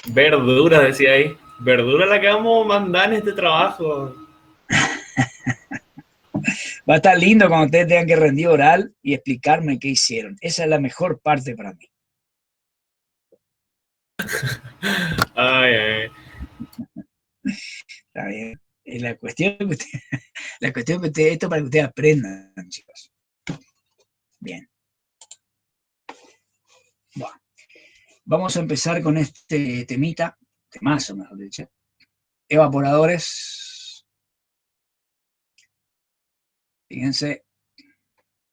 Verdura, decía ahí. Verdura la que vamos a mandar en este trabajo. Va a estar lindo cuando ustedes tengan que rendir oral y explicarme qué hicieron. Esa es la mejor parte para mí. Ay. Está bien. La cuestión que ustedes, esto para que ustedes aprendan, chicos. Bien. Bueno. Vamos a empezar con este temazo, mejor dicho. Evaporadores. Fíjense,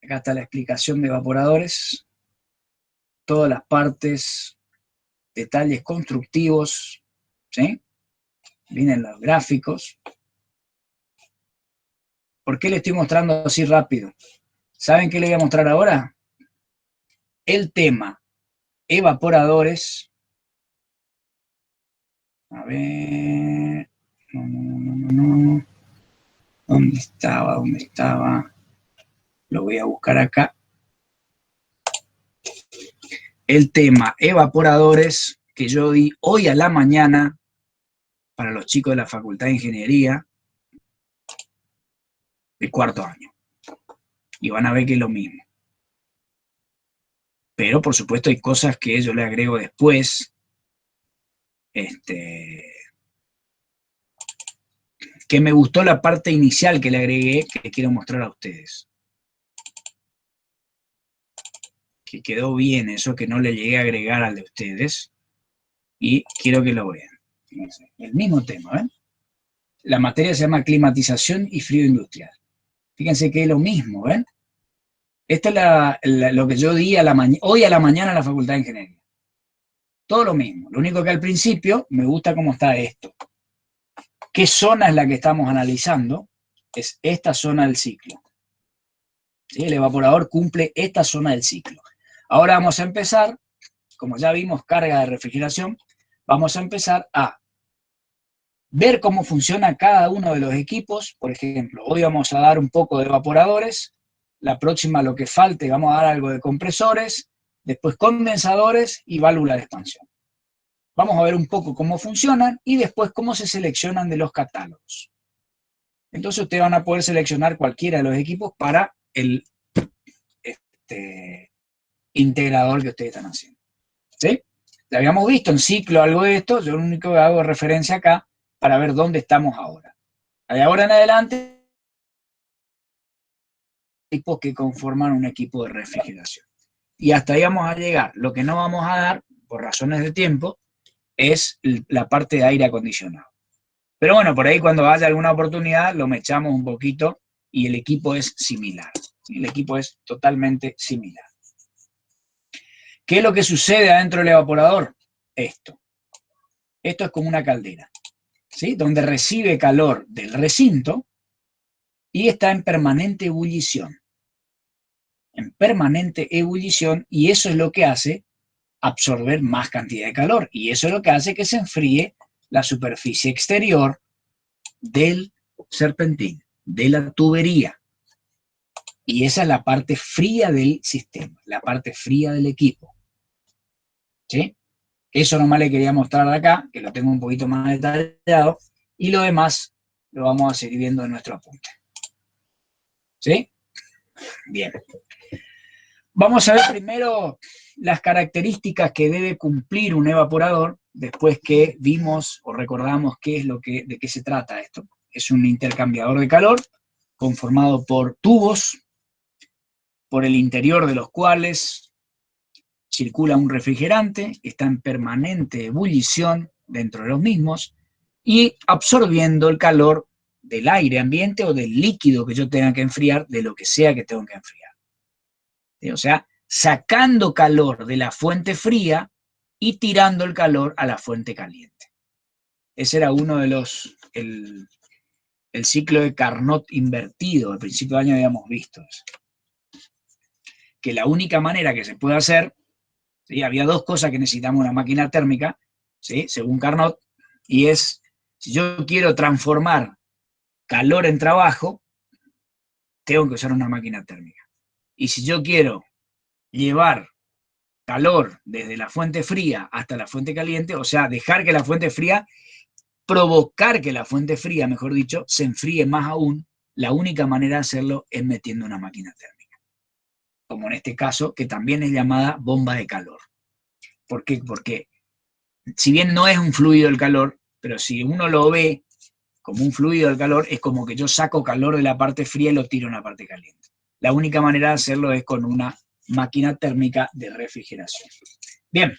acá está la explicación de evaporadores. Todas las partes, detalles constructivos, ¿sí? Vienen los gráficos. ¿Por qué le estoy mostrando así rápido? ¿Saben qué le voy a mostrar ahora? El tema evaporadores. A ver. No. ¿Dónde estaba? Lo voy a buscar acá. El tema evaporadores que yo di hoy a la mañana para los chicos de la Facultad de Ingeniería de 4º año. Y van a ver que es lo mismo. Pero, por supuesto, hay cosas que yo le agrego después. Que me gustó la parte inicial que le agregué, que quiero mostrar a ustedes. Que quedó bien eso, que no le llegué a agregar al de ustedes. Y quiero que lo vean. Fíjense, el mismo tema, ¿ven? La materia se llama climatización y frío industrial. Fíjense que es lo mismo, ¿ven? Esto es lo que yo di hoy a la mañana en la Facultad de Ingeniería. todo lo mismo. Lo único que al principio me gusta cómo está esto. ¿Qué zona es la que estamos analizando? Es esta zona del ciclo. ¿Sí? El evaporador cumple esta zona del ciclo. Ahora vamos a empezar, como ya vimos carga de refrigeración, vamos a empezar a ver cómo funciona cada uno de los equipos. Por ejemplo, hoy vamos a dar un poco de evaporadores, la próxima lo que falte vamos a dar algo de compresores, después condensadores y válvula de expansión. Vamos a ver un poco cómo funcionan y después cómo se seleccionan de los catálogos. Entonces ustedes van a poder seleccionar cualquiera de los equipos para el integrador que ustedes están haciendo. ¿Sí? Ya habíamos visto en ciclo algo de esto, yo lo único que hago es referencia acá para ver dónde estamos ahora. De ahora en adelante, equipos que conforman un equipo de refrigeración. Y hasta ahí vamos a llegar. Lo que no vamos a dar, por razones de tiempo, es la parte de aire acondicionado. Pero bueno, por ahí cuando haya alguna oportunidad, lo mechamos un poquito y el equipo es similar. El equipo es totalmente similar. ¿Qué es lo que sucede adentro del evaporador? Esto. Esto es como una caldera, ¿sí? Donde recibe calor del recinto y está en permanente ebullición. En permanente ebullición, y eso es lo que hace absorber más cantidad de calor. Y eso es lo que hace que se enfríe la superficie exterior del serpentín, de la tubería. Y esa es la parte fría del sistema, la parte fría del equipo. ¿Sí? Eso nomás le quería mostrar acá, que lo tengo un poquito más detallado, y lo demás lo vamos a seguir viendo en nuestro apunte. ¿Sí? Bien. Vamos a ver primero las características que debe cumplir un evaporador, después que vimos o recordamos qué es de qué se trata esto. Es un intercambiador de calor conformado por tubos, por el interior de los cuales circula un refrigerante, está en permanente ebullición dentro de los mismos y absorbiendo el calor del aire ambiente o del líquido que yo tenga que enfriar, de lo que sea que tengo que enfriar. ¿Sí? O sea, sacando calor de la fuente fría y tirando el calor a la fuente caliente. Ese era uno de los, el ciclo de Carnot invertido, al principio de año habíamos visto eso. Que la única manera que se puede hacer, ¿sí? Había dos cosas que necesitamos una máquina térmica, ¿sí? Según Carnot, y es, si yo quiero transformar calor en trabajo, tengo que usar una máquina térmica. Y si yo quiero llevar calor desde la fuente fría hasta la fuente caliente, o sea, dejar que la fuente fría, provocar que la fuente fría, mejor dicho, se enfríe más aún, la única manera de hacerlo es metiendo una máquina térmica. Como en este caso, que también es llamada bomba de calor. ¿Por qué? Porque si bien no es un fluido del calor, pero si uno lo ve como un fluido del calor, es como que yo saco calor de la parte fría y lo tiro en la parte caliente. La única manera de hacerlo es con una máquina térmica de refrigeración. Bien,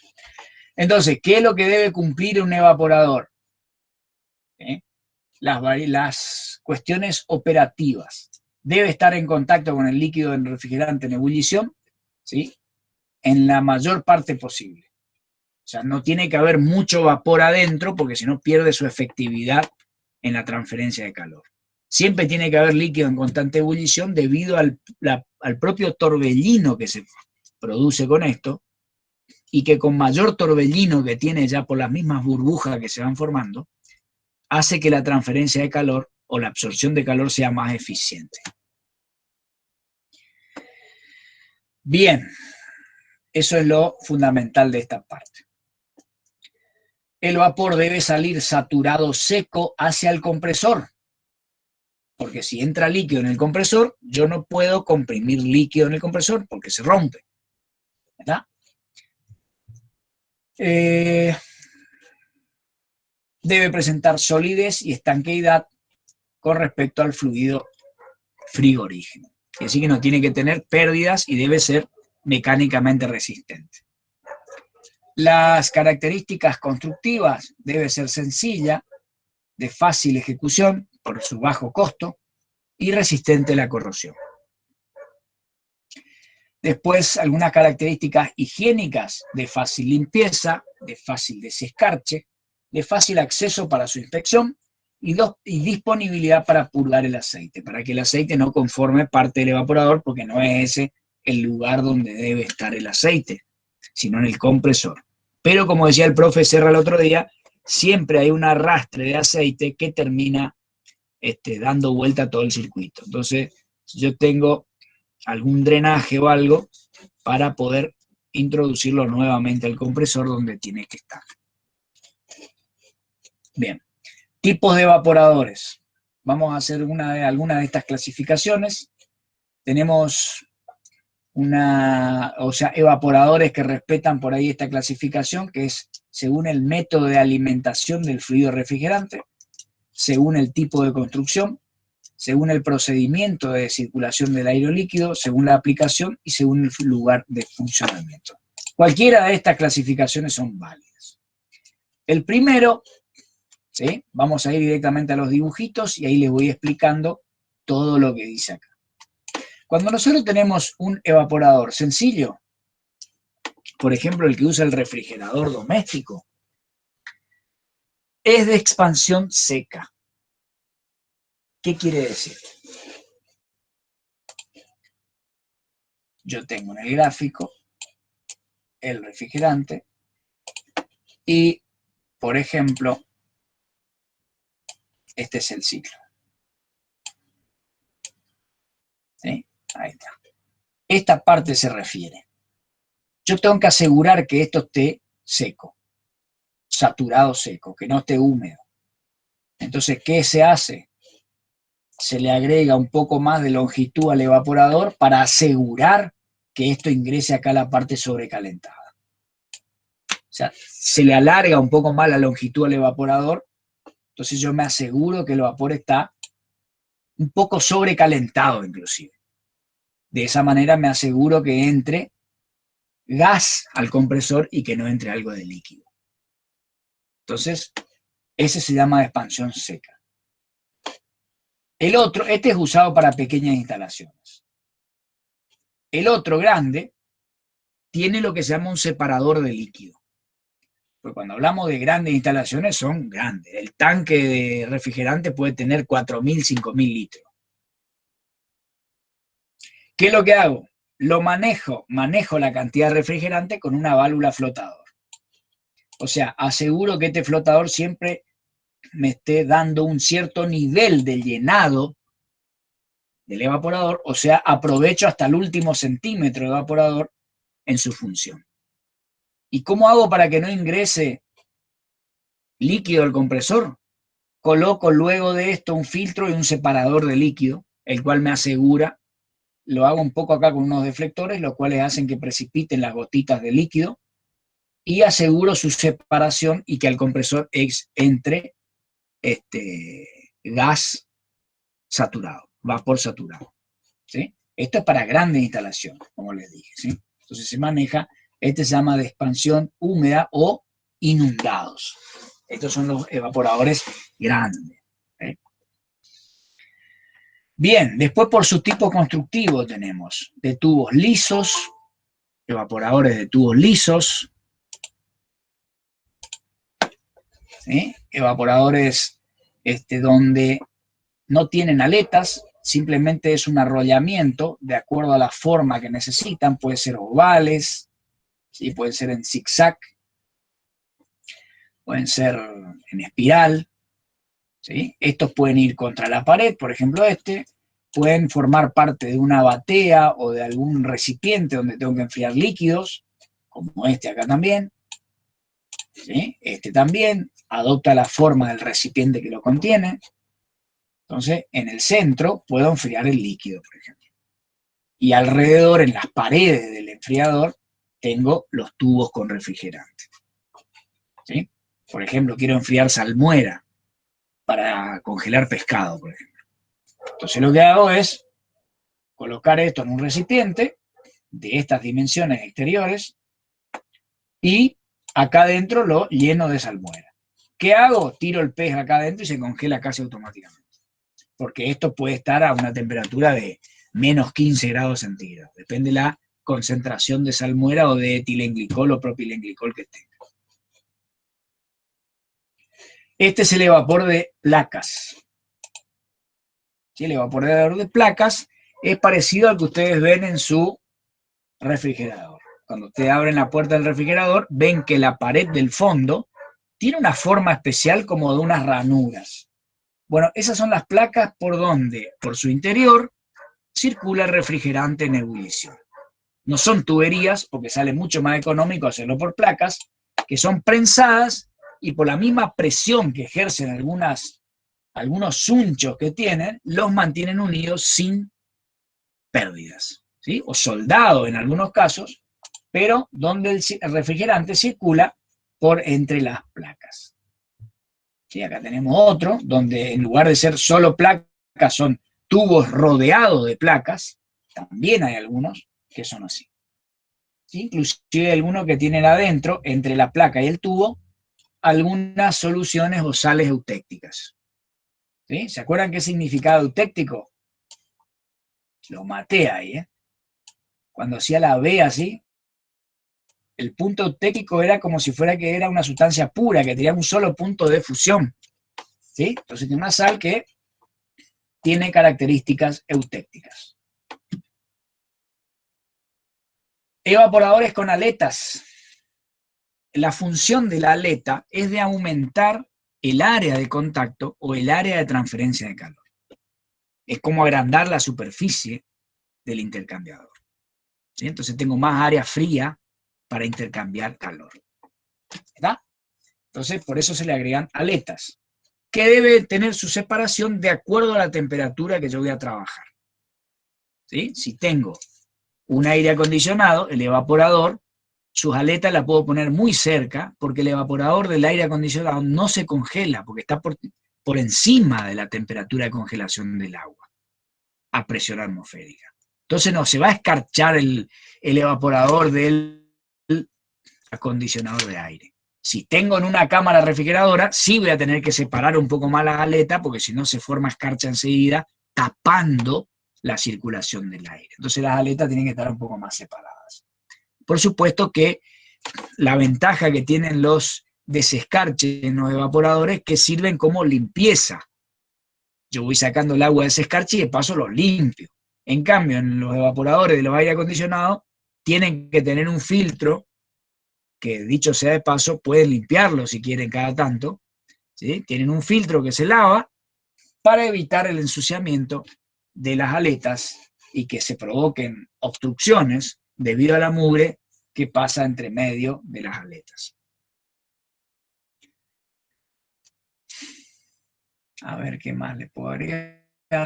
entonces, ¿qué es lo que debe cumplir un evaporador? Las cuestiones operativas. Debe estar en contacto con el líquido del refrigerante en ebullición, ¿sí? En la mayor parte posible. O sea, no tiene que haber mucho vapor adentro porque si no pierde su efectividad en la transferencia de calor. Siempre tiene que haber líquido en constante ebullición debido al propio torbellino que se produce con esto, y que con mayor torbellino que tiene ya por las mismas burbujas que se van formando, hace que la transferencia de calor o la absorción de calor sea más eficiente. Bien, eso es lo fundamental de esta parte. El vapor debe salir saturado seco hacia el compresor, porque si entra líquido en el compresor, yo no puedo comprimir líquido en el compresor porque se rompe, ¿verdad? Debe presentar solidez y estanqueidad con respecto al fluido frigorígeno. Así que no tiene que tener pérdidas y debe ser mecánicamente resistente. Las características constructivas: debe ser sencilla, de fácil ejecución por su bajo costo y resistente a la corrosión. Después, algunas características higiénicas de fácil limpieza, de fácil desescarche, de fácil acceso para su inspección y disponibilidad para purgar el aceite, para que el aceite no conforme parte del evaporador, porque no es ese el lugar donde debe estar el aceite, sino en el compresor. Pero como decía el profe Serra el otro día, siempre hay un arrastre de aceite que termina dando vuelta a todo el circuito. Entonces, yo tengo algún drenaje o algo para poder introducirlo nuevamente al compresor donde tiene que estar. Bien, tipos de evaporadores. Vamos a hacer alguna de estas clasificaciones. Tenemos evaporadores que respetan por ahí esta clasificación, que es según el método de alimentación del fluido refrigerante, según el tipo de construcción, según el procedimiento de circulación del aire líquido, según la aplicación y según el lugar de funcionamiento. Cualquiera de estas clasificaciones son válidas. El primero, ¿sí? Vamos a ir directamente a los dibujitos y ahí les voy explicando todo lo que dice acá. Cuando nosotros tenemos un evaporador sencillo, por ejemplo el que usa el refrigerador doméstico, es de expansión seca. ¿Qué quiere decir? Yo tengo en el gráfico el refrigerante y, por ejemplo, este es el ciclo. ¿Sí? Ahí está. Esta parte se refiere. Yo tengo que asegurar que esto esté seco, saturado seco, que no esté húmedo. Entonces, ¿qué se hace? Se le agrega un poco más de longitud al evaporador para asegurar que esto ingrese acá a la parte sobrecalentada. O sea, se le alarga un poco más la longitud al evaporador, entonces yo me aseguro que el vapor está un poco sobrecalentado inclusive. De esa manera me aseguro que entre gas al compresor y que no entre algo de líquido. Entonces, ese se llama expansión seca. El otro, este es usado para pequeñas instalaciones. El otro grande tiene lo que se llama un separador de líquido. Pues cuando hablamos de grandes instalaciones son grandes. El tanque de refrigerante puede tener 4.000, 5.000 litros. ¿Qué es lo que hago? Lo manejo la cantidad de refrigerante con una válvula flotador. O sea, aseguro que este flotador siempre me esté dando un cierto nivel de llenado del evaporador, o sea, aprovecho hasta el último centímetro de evaporador en su función. ¿Y cómo hago para que no ingrese líquido al compresor? Coloco luego de esto un filtro y un separador de líquido, el cual me asegura, lo hago un poco acá con unos deflectores, los cuales hacen que precipiten las gotitas de líquido, y aseguro su separación y que al compresor entre gas saturado, vapor saturado. ¿Sí? Esto es para grandes instalaciones, como les dije. ¿Sí? Entonces se maneja, se llama de expansión húmeda o inundados. Estos son los evaporadores grandes. ¿Sí? Bien, después por su tipo constructivo tenemos de tubos lisos, evaporadores de tubos lisos, ¿sí? Evaporadores donde no tienen aletas, simplemente es un arrollamiento de acuerdo a la forma que necesitan, puede ser ovales, ¿sí? Pueden ser en zigzag, pueden ser en espiral, ¿sí? Estos pueden ir contra la pared, por ejemplo pueden formar parte de una batea o de algún recipiente donde tengo que enfriar líquidos, como este acá también, ¿sí? Este también adopta la forma del recipiente que lo contiene. Entonces, en el centro puedo enfriar el líquido, por ejemplo. Y alrededor, en las paredes del enfriador, tengo los tubos con refrigerante. ¿Sí? Por ejemplo, quiero enfriar salmuera para congelar pescado, por ejemplo. Entonces, lo que hago es colocar esto en un recipiente de estas dimensiones exteriores y acá adentro lo lleno de salmuera. ¿Qué hago? Tiro el pez acá adentro y se congela casi automáticamente. Porque esto puede estar a una temperatura de menos 15 grados centígrados. Depende de la concentración de salmuera o de etilenglicol o propilenglicol que tenga. Este es el evapor de placas. ¿Sí? El evaporador de placas es parecido al que ustedes ven en su refrigerador. Cuando ustedes abren la puerta del refrigerador, ven que la pared del fondo tiene una forma especial como de unas ranuras. Bueno, esas son las placas por donde, por su interior, circula el refrigerante en ebullición. No son tuberías, porque sale mucho más económico hacerlo por placas, que son prensadas y por la misma presión que ejercen algunos sunchos que tienen, los mantienen unidos sin pérdidas, ¿sí? O soldados en algunos casos, pero donde el refrigerante circula por entre las placas. ¿Sí? Acá tenemos otro, donde en lugar de ser solo placas, son tubos rodeados de placas. También hay algunos que son así. ¿Sí? Inclusive algunos que tienen adentro, entre la placa y el tubo, algunas soluciones o sales eutécticas. ¿Sí? ¿Se acuerdan qué significaba eutéctico? Lo maté ahí, ¿eh? Cuando hacía la B así, el punto eutéctico era como si fuera que era una sustancia pura, que tenía un solo punto de fusión. ¿Sí? Entonces tiene una sal que tiene características eutécticas. Evaporadores con aletas. La función de la aleta es de aumentar el área de contacto o el área de transferencia de calor. Es como agrandar la superficie del intercambiador. ¿Sí? Entonces tengo más área fría para intercambiar calor. ¿Verdad? Entonces por eso se le agregan aletas, que debe tener su separación de acuerdo a la temperatura que yo voy a trabajar. ¿Sí? Si tengo un aire acondicionado, el evaporador, sus aletas las puedo poner muy cerca, porque el evaporador del aire acondicionado no se congela, porque está por encima de la temperatura de congelación del agua, a presión atmosférica. Entonces no se va a escarchar el evaporador del acondicionador de aire. Si tengo en una cámara refrigeradora, sí voy a tener que separar un poco más las aletas, porque si no se forma escarcha enseguida, tapando la circulación del aire. Entonces las aletas tienen que estar un poco más separadas. Por supuesto que la ventaja que tienen los desescarches en los evaporadores es que sirven como limpieza. Yo voy sacando el agua de ese escarche y de paso lo limpio. En cambio, en los evaporadores de los aire acondicionados tienen que tener un filtro que, dicho sea de paso, pueden limpiarlo si quieren cada tanto. ¿Sí? Tienen un filtro que se lava para evitar el ensuciamiento de las aletas y que se provoquen obstrucciones debido a la mugre que pasa entre medio de las aletas. A ver qué más le puedo agregar.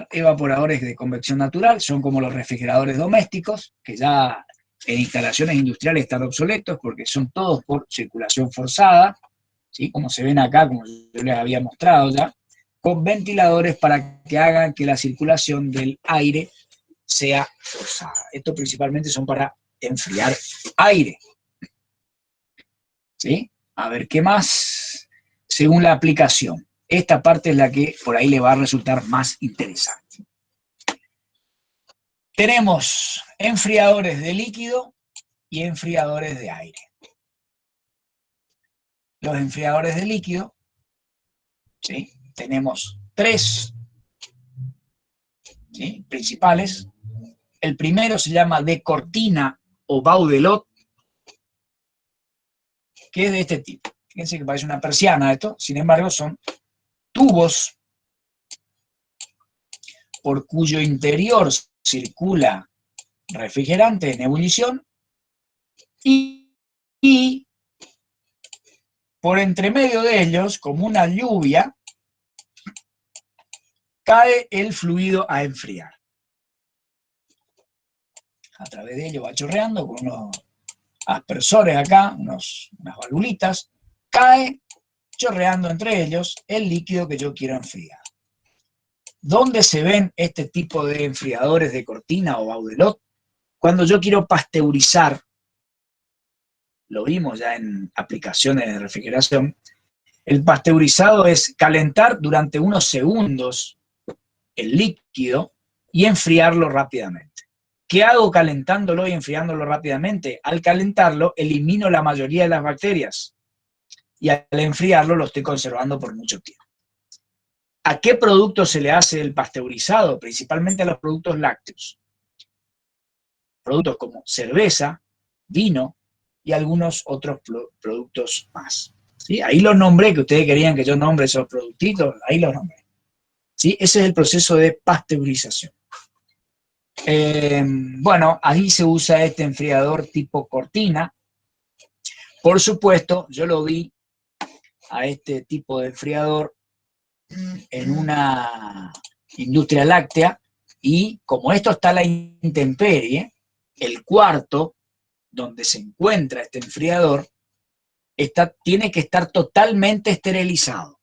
Evaporadores de convección natural son como los refrigeradores domésticos, que ya en instalaciones industriales están obsoletos porque son todos por circulación forzada, ¿sí? Como se ven acá, como yo les había mostrado ya, con ventiladores para que hagan que la circulación del aire sea forzada. Estos principalmente son para enfriar aire. ¿Sí? A ver, ¿qué más? Según la aplicación. Esta parte es la que por ahí le va a resultar más interesante. Tenemos enfriadores de líquido y enfriadores de aire. Los enfriadores de líquido, ¿sí? Tenemos tres, ¿sí? Principales. El primero se llama de cortina o baudelot, que es de este tipo. Fíjense que parece una persiana esto, sin embargo son tubos por cuyo interior circula refrigerante en ebullición y por entre medio de ellos, como una lluvia, cae el fluido a enfriar. A través de ello va chorreando con unos aspersores acá, unas valvulitas, cae chorreando entre ellos el líquido que yo quiero enfriar. ¿Dónde se ven este tipo de enfriadores de cortina o baudelot? Cuando yo quiero pasteurizar, lo vimos ya en aplicaciones de refrigeración, el pasteurizado es calentar durante unos segundos el líquido y enfriarlo rápidamente. ¿Qué hago calentándolo y enfriándolo rápidamente? Al calentarlo, elimino la mayoría de las bacterias y al enfriarlo lo estoy conservando por mucho tiempo. ¿A qué producto se le hace el pasteurizado? Principalmente a los productos lácteos. Productos como cerveza, vino y algunos otros productos más. ¿Sí? Ahí los nombré, que ustedes querían que yo nombre esos productitos, ahí los nombré. ¿Sí? Ese es el proceso de pasteurización. Bueno, ahí se usa este enfriador tipo cortina. Por supuesto, yo lo vi a este tipo de enfriador en una industria láctea y como esto está a la intemperie, el cuarto donde se encuentra este enfriador tiene que estar totalmente esterilizado.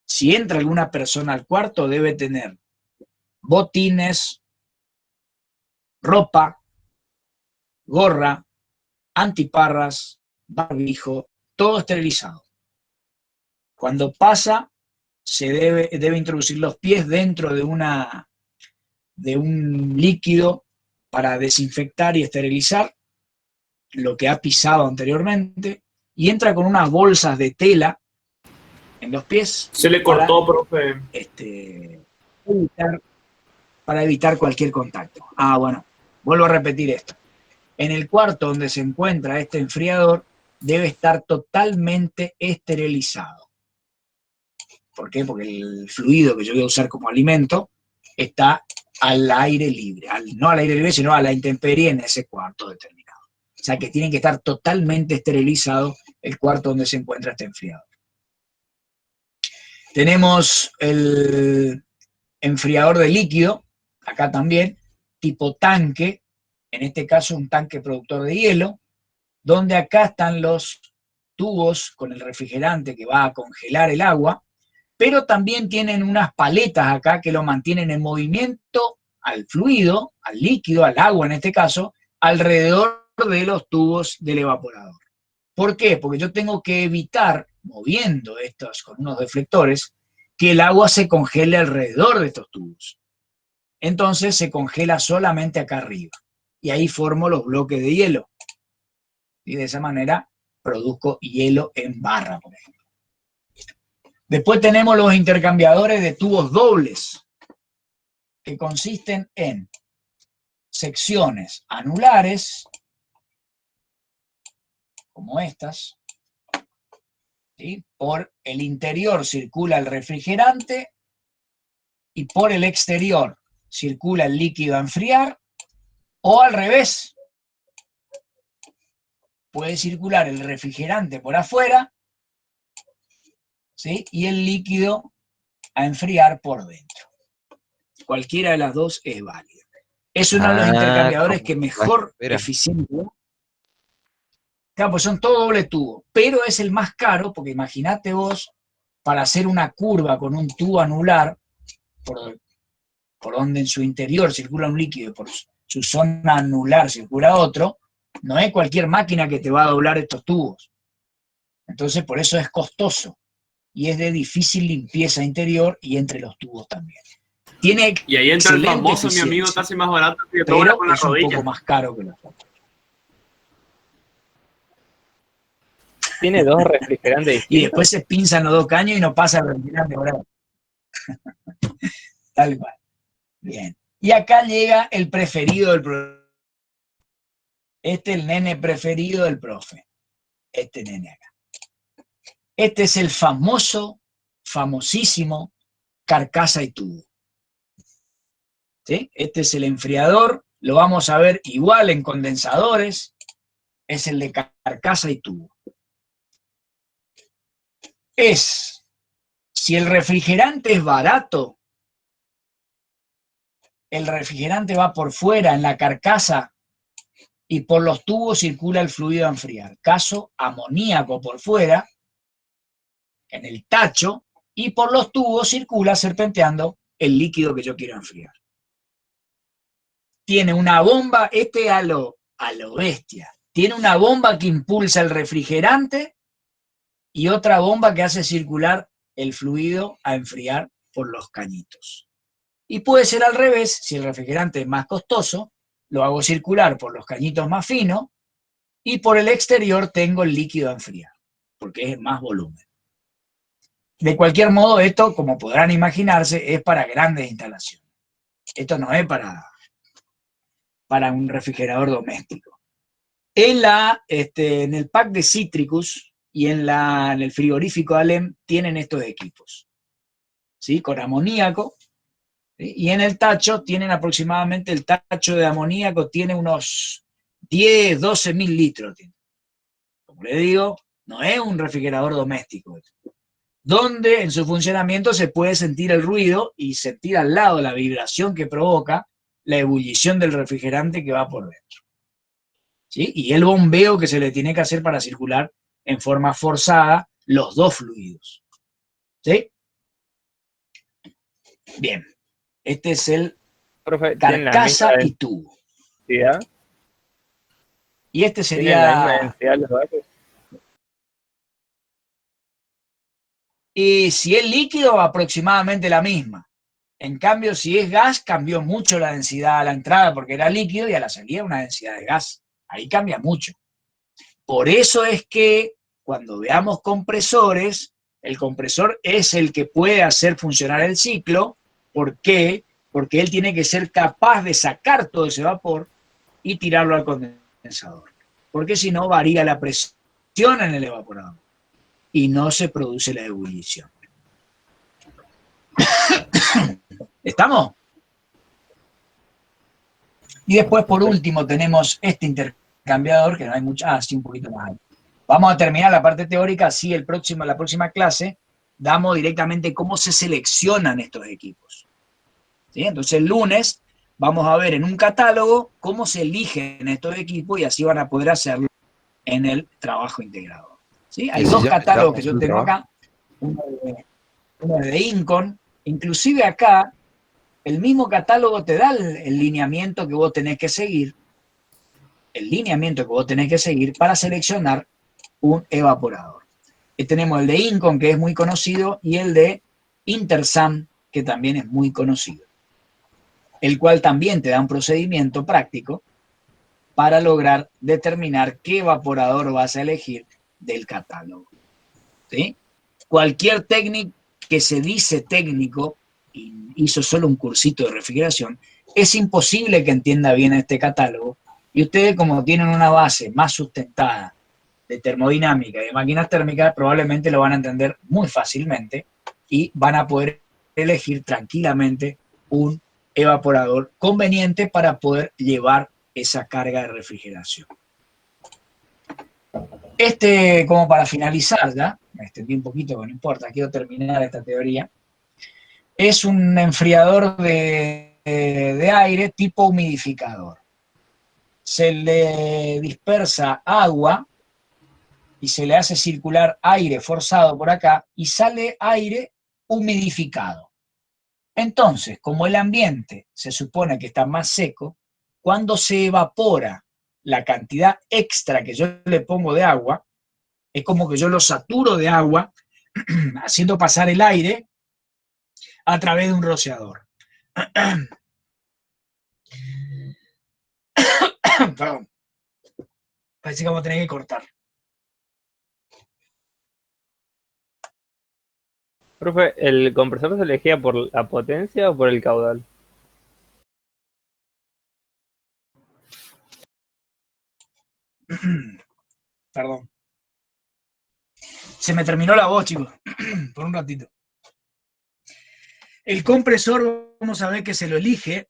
Si entra alguna persona al cuarto, debe tener botines, ropa, gorra, antiparras, barbijo, todo esterilizado. Cuando pasa, se debe introducir los pies dentro de un líquido para desinfectar y esterilizar lo que ha pisado anteriormente, y entra con unas bolsas de tela en los pies. Se le cortó, profe. Para evitar cualquier contacto. Bueno, vuelvo a repetir esto. En el cuarto donde se encuentra este enfriador debe estar totalmente esterilizado. ¿Por qué? Porque el fluido que yo voy a usar como alimento está al aire libre, no al aire libre, sino a la intemperie en ese cuarto determinado. O sea que tiene que estar totalmente esterilizado el cuarto donde se encuentra este enfriador. Tenemos el enfriador de líquido, acá también, tipo tanque, en este caso un tanque productor de hielo, donde acá están los tubos con el refrigerante que va a congelar el agua, pero también tienen unas paletas acá que lo mantienen en movimiento al fluido, al líquido, al agua en este caso, alrededor de los tubos del evaporador. ¿Por qué? Porque yo tengo que evitar, moviendo estos con unos deflectores, que el agua se congele alrededor de estos tubos. Entonces se congela solamente acá arriba. Y ahí formo los bloques de hielo. Y de esa manera produzco hielo en barra, por ejemplo. Después tenemos los intercambiadores de tubos dobles, que consisten en secciones anulares, como estas, ¿sí? Por el interior circula el refrigerante y por el exterior circula el líquido a enfriar, o al revés, puede circular el refrigerante por afuera, ¿sí? Y el líquido a enfriar por dentro. Cualquiera de las dos es válida. Es uno de los intercambiadores que mejor eficiente. Claro, pues son todo doble tubo, pero es el más caro, porque imagínate vos, para hacer una curva con un tubo anular, por donde en su interior circula un líquido y por su zona anular circula otro, no es cualquier máquina que te va a doblar estos tubos. Entonces, por eso es costoso y es de difícil limpieza interior y entre los tubos también. Y ahí entra el famoso, mi amigo, casi más barato que pero con la es un rodilla. poco más caro que los otros. Tiene dos refrigerantes distintos. Y después se pinzan los dos caños y no pasa el refrigerante ahora. Tal cual. Bien. Y acá llega el preferido del profe. Este es el nene preferido del profe. Este nene acá. Este es el famosísimo carcasa y tubo. ¿Sí? Este es el enfriador. Lo vamos a ver igual en condensadores. Es el de carcasa y tubo. Si el refrigerante es barato, el refrigerante va por fuera en la carcasa y por los tubos circula el fluido a enfriar. Caso amoníaco por fuera, en el tacho, y por los tubos circula serpenteando el líquido que yo quiero enfriar. Tiene una bomba, a lo bestia, tiene una bomba que impulsa el refrigerante y otra bomba que hace circular el fluido a enfriar por los cañitos. Y puede ser al revés, si el refrigerante es más costoso, lo hago circular por los cañitos más finos y por el exterior tengo el líquido a enfriar, porque es más volumen. De cualquier modo, esto, como podrán imaginarse, es para grandes instalaciones. Esto no es para un refrigerador doméstico. En el pack de Citricus y en el frigorífico Alem tienen estos equipos, ¿sí? Con amoníaco, ¿sí? Y en el tacho tienen aproximadamente, el tacho de amoníaco tiene unos 10, 12 mil litros. Como le digo, no es un refrigerador doméstico, donde en su funcionamiento se puede sentir el ruido y sentir al lado la vibración que provoca la ebullición del refrigerante que va por dentro, ¿sí? Y el bombeo que se le tiene que hacer para circular en forma forzada los dos fluidos, ¿sí? Bien, este es el Profe, ¿tienen la carcasa misma y tubo. densidad? Y este ¿Tienen la misma sería... densidad los gases? Y si es líquido, aproximadamente la misma. En cambio, si es gas, cambió mucho la densidad a la entrada porque era líquido y a la salida una densidad de gas. Ahí cambia mucho. Por eso es que cuando veamos compresores, el compresor es el que puede hacer funcionar el ciclo. ¿Por qué? Porque él tiene que ser capaz de sacar todo ese vapor y tirarlo al condensador. Porque si no, varía la presión en el evaporador y no se produce la ebullición. ¿Estamos? Y después, por último, tenemos este intercambiador, que no hay mucho, sí, un poquito más alto. Vamos a terminar la parte teórica, así la próxima clase damos directamente cómo se seleccionan estos equipos, ¿sí? Entonces el lunes vamos a ver en un catálogo cómo se eligen estos equipos y así van a poder hacerlo en el trabajo integrado, ¿sí? Hay dos catálogos que yo tengo acá, uno de Incon, inclusive acá el mismo catálogo te da el lineamiento que vos tenés que seguir, para seleccionar un evaporador. Tenemos el de Incon, que es muy conocido, y el de Intersam, que también es muy conocido, el cual también te da un procedimiento práctico para lograr determinar qué evaporador vas a elegir del catálogo, ¿sí? Cualquier técnico que se dice técnico y hizo solo un cursito de refrigeración, es imposible que entienda bien este catálogo, y ustedes, como tienen una base más sustentada de termodinámica y de máquinas térmicas, probablemente lo van a entender muy fácilmente y van a poder elegir tranquilamente un evaporador conveniente para poder llevar esa carga de refrigeración. Como para finalizar ya, me extendí un poquito, pero no importa, quiero terminar esta teoría. Es un enfriador de aire tipo humidificador. Se le dispersa agua y se le hace circular aire forzado por acá y sale aire humidificado. Entonces, como el ambiente se supone que está más seco, cuando se evapora la cantidad extra que yo le pongo de agua, es como que yo lo saturo de agua, haciendo pasar el aire a través de un rociador. Perdón. Parece que vamos a tener que cortar. Profe, ¿el compresor se elegía por la potencia o por el caudal? Perdón. Se me terminó la voz, chicos, por un ratito. El compresor, vamos a ver que se lo elige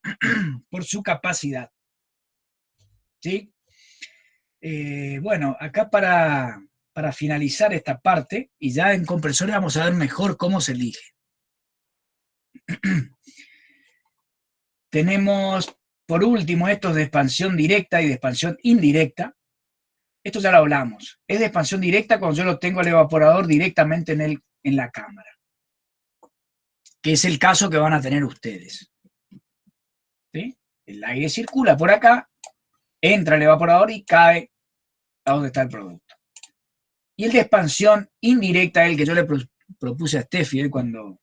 por su capacidad, ¿sí? Bueno, acá para finalizar esta parte, y ya en compresores vamos a ver mejor cómo se elige. Tenemos, por último, estos de expansión directa y de expansión indirecta. Esto ya lo hablamos. Es de expansión directa cuando yo lo tengo al evaporador directamente en la cámara, que es el caso que van a tener ustedes, ¿sí? El aire circula por acá, entra al evaporador y cae a donde está el producto. Y el de expansión indirecta, el que yo le propuse a Steffi cuando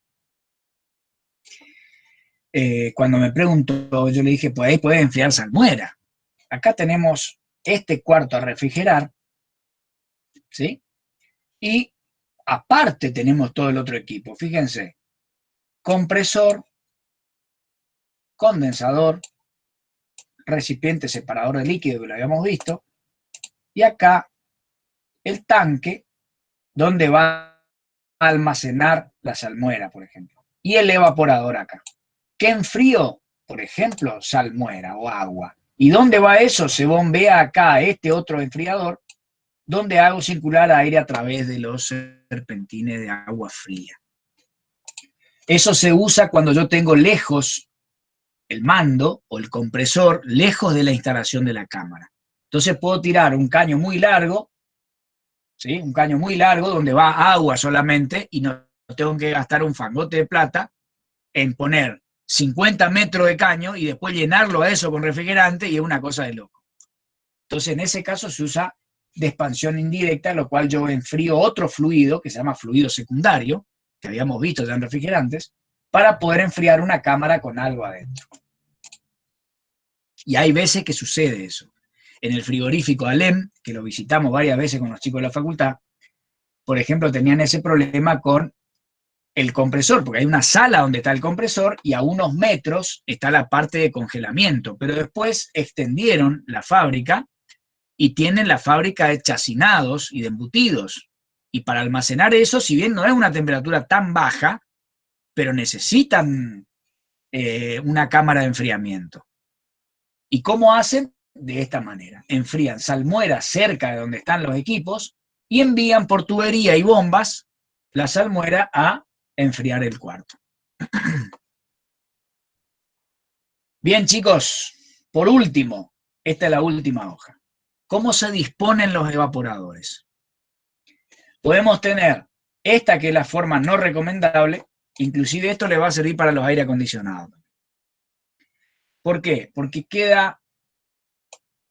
me preguntó, yo le dije, pues ahí puede enfriar salmuera. acá tenemos este cuarto a refrigerar, ¿sí? Y aparte tenemos todo el otro equipo. Fíjense, compresor, condensador, recipiente separador de líquido que lo habíamos visto, y acá el tanque donde va a almacenar la salmuera, por ejemplo, y el evaporador acá. ¿Qué enfrío? Por ejemplo, salmuera o agua. ¿Y dónde va eso? Se bombea acá este otro enfriador, donde hago circular aire a través de los serpentines de agua fría. Eso se usa cuando yo tengo lejos el mando o el compresor, lejos de la instalación de la cámara. Entonces puedo tirar un caño muy largo, ¿sí? Un caño muy largo donde va agua solamente y no tengo que gastar un fangote de plata en poner 50 metros de caño y después llenarlo a eso con refrigerante, y es una cosa de loco. Entonces en ese caso se usa de expansión indirecta, lo cual yo enfrío otro fluido que se llama fluido secundario, que habíamos visto ya en refrigerantes, para poder enfriar una cámara con algo adentro. Y hay veces que sucede eso. En el frigorífico Alem, que lo visitamos varias veces con los chicos de la facultad, por ejemplo, tenían ese problema con el compresor, porque hay una sala donde está el compresor y a unos metros está la parte de congelamiento, pero después extendieron la fábrica y tienen la fábrica de chacinados y de embutidos. Y para almacenar eso, si bien no es una temperatura tan baja, pero necesitan una cámara de enfriamiento. ¿Y cómo hacen? De esta manera. Enfrían salmuera cerca de donde están los equipos y envían por tubería y bombas la salmuera a enfriar el cuarto. Bien, chicos, por último, esta es la última hoja. ¿Cómo se disponen los evaporadores? Podemos tener esta, que es la forma no recomendable, inclusive esto le va a servir para los aire acondicionados. ¿Por qué? Porque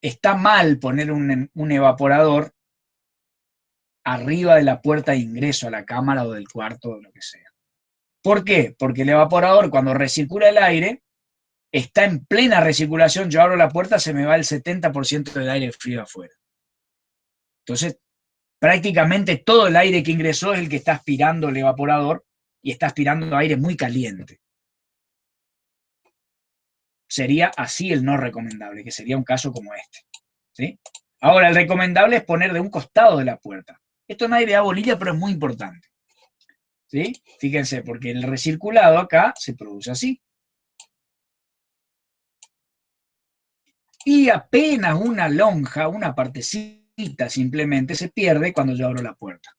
está mal poner un evaporador arriba de la puerta de ingreso a la cámara o del cuarto o lo que sea. ¿Por qué? Porque el evaporador, cuando recircula el aire, está en plena recirculación. Yo abro la puerta, se me va el 70% del aire frío afuera. Entonces, prácticamente todo el aire que ingresó es el que está aspirando el evaporador, y está aspirando aire muy caliente. Sería así el no recomendable, que sería un caso como este, ¿sí? Ahora, el recomendable es poner de un costado de la puerta. Esto nadie le da bolilla, pero es muy importante, ¿sí? Fíjense, porque el recirculado acá se produce así. Y apenas una lonja, una partecita simplemente se pierde cuando yo abro la puerta.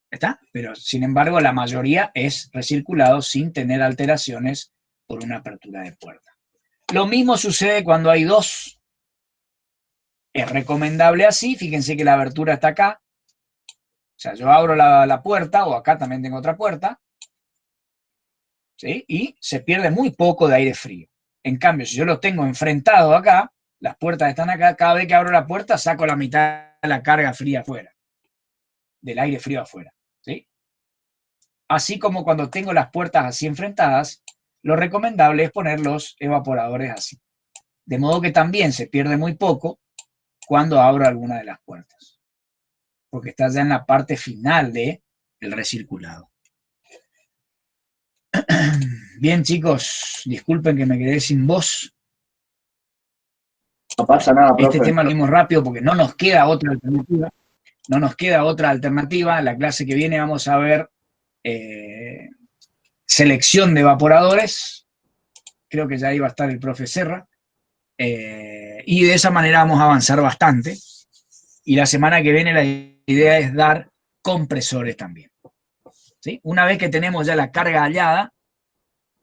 ¿Está? Pero, sin embargo, la mayoría es recirculado sin tener alteraciones por una apertura de puerta. Lo mismo sucede cuando hay dos. Es recomendable así. Fíjense que la abertura está acá. O sea, yo abro la puerta, o acá también tengo otra puerta, ¿sí? Y se pierde muy poco de aire frío. En cambio, si yo lo tengo enfrentado acá, las puertas están acá, cada vez que abro la puerta saco la mitad de la carga fría afuera, del aire frío afuera, ¿sí? Así como cuando tengo las puertas así enfrentadas, lo recomendable es poner los evaporadores así. De modo que también se pierde muy poco cuando abro alguna de las puertas, porque está ya en la parte final del recirculado. Bien, chicos, disculpen que me quedé sin voz. No pasa nada, profe. Este tema lo vimos rápido porque no nos queda otra alternativa. No nos queda otra alternativa. En la clase que viene vamos a ver selección de evaporadores. Creo que ya ahí va a estar el profe Serra. Y de esa manera vamos a avanzar bastante. Y la semana que viene la idea es dar compresores también, ¿sí? Una vez que tenemos ya la carga hallada,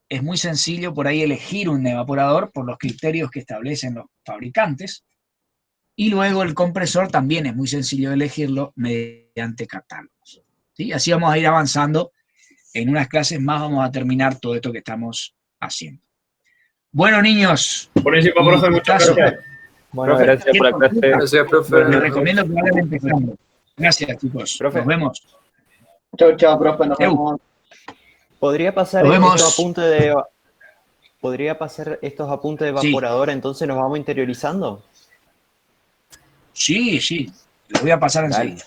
es muy sencillo por ahí elegir un evaporador por los criterios que establecen los fabricantes. Y luego el compresor también es muy sencillo de elegirlo mediante catálogos, ¿sí? Así vamos a ir avanzando. En unas clases más vamos a terminar todo esto que estamos haciendo. Bueno, niños. Por encima, profe, muchas gracias. Bueno, gracias por la clase. Gracias, profe. Les recomiendo que vayan empezando. Gracias, chicos. Profe. Nos vemos. Chao, chao, profe. Nos vemos. ¿Podría pasar Nos estos vemos. apuntes de ¿podría pasar estos apuntes de Sí. evaporadora? Entonces nos vamos interiorizando. Sí, sí, lo voy a pasar Dale. enseguida.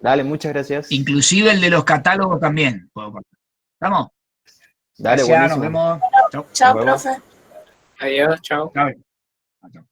Dale, muchas gracias. Inclusive el de los catálogos también puedo pasar. ¿Estamos? Dale, Gracias, nos buenísimo. vemos. Chau. Chao, Nos vemos. profe. Adiós, chao. Chau. Chau.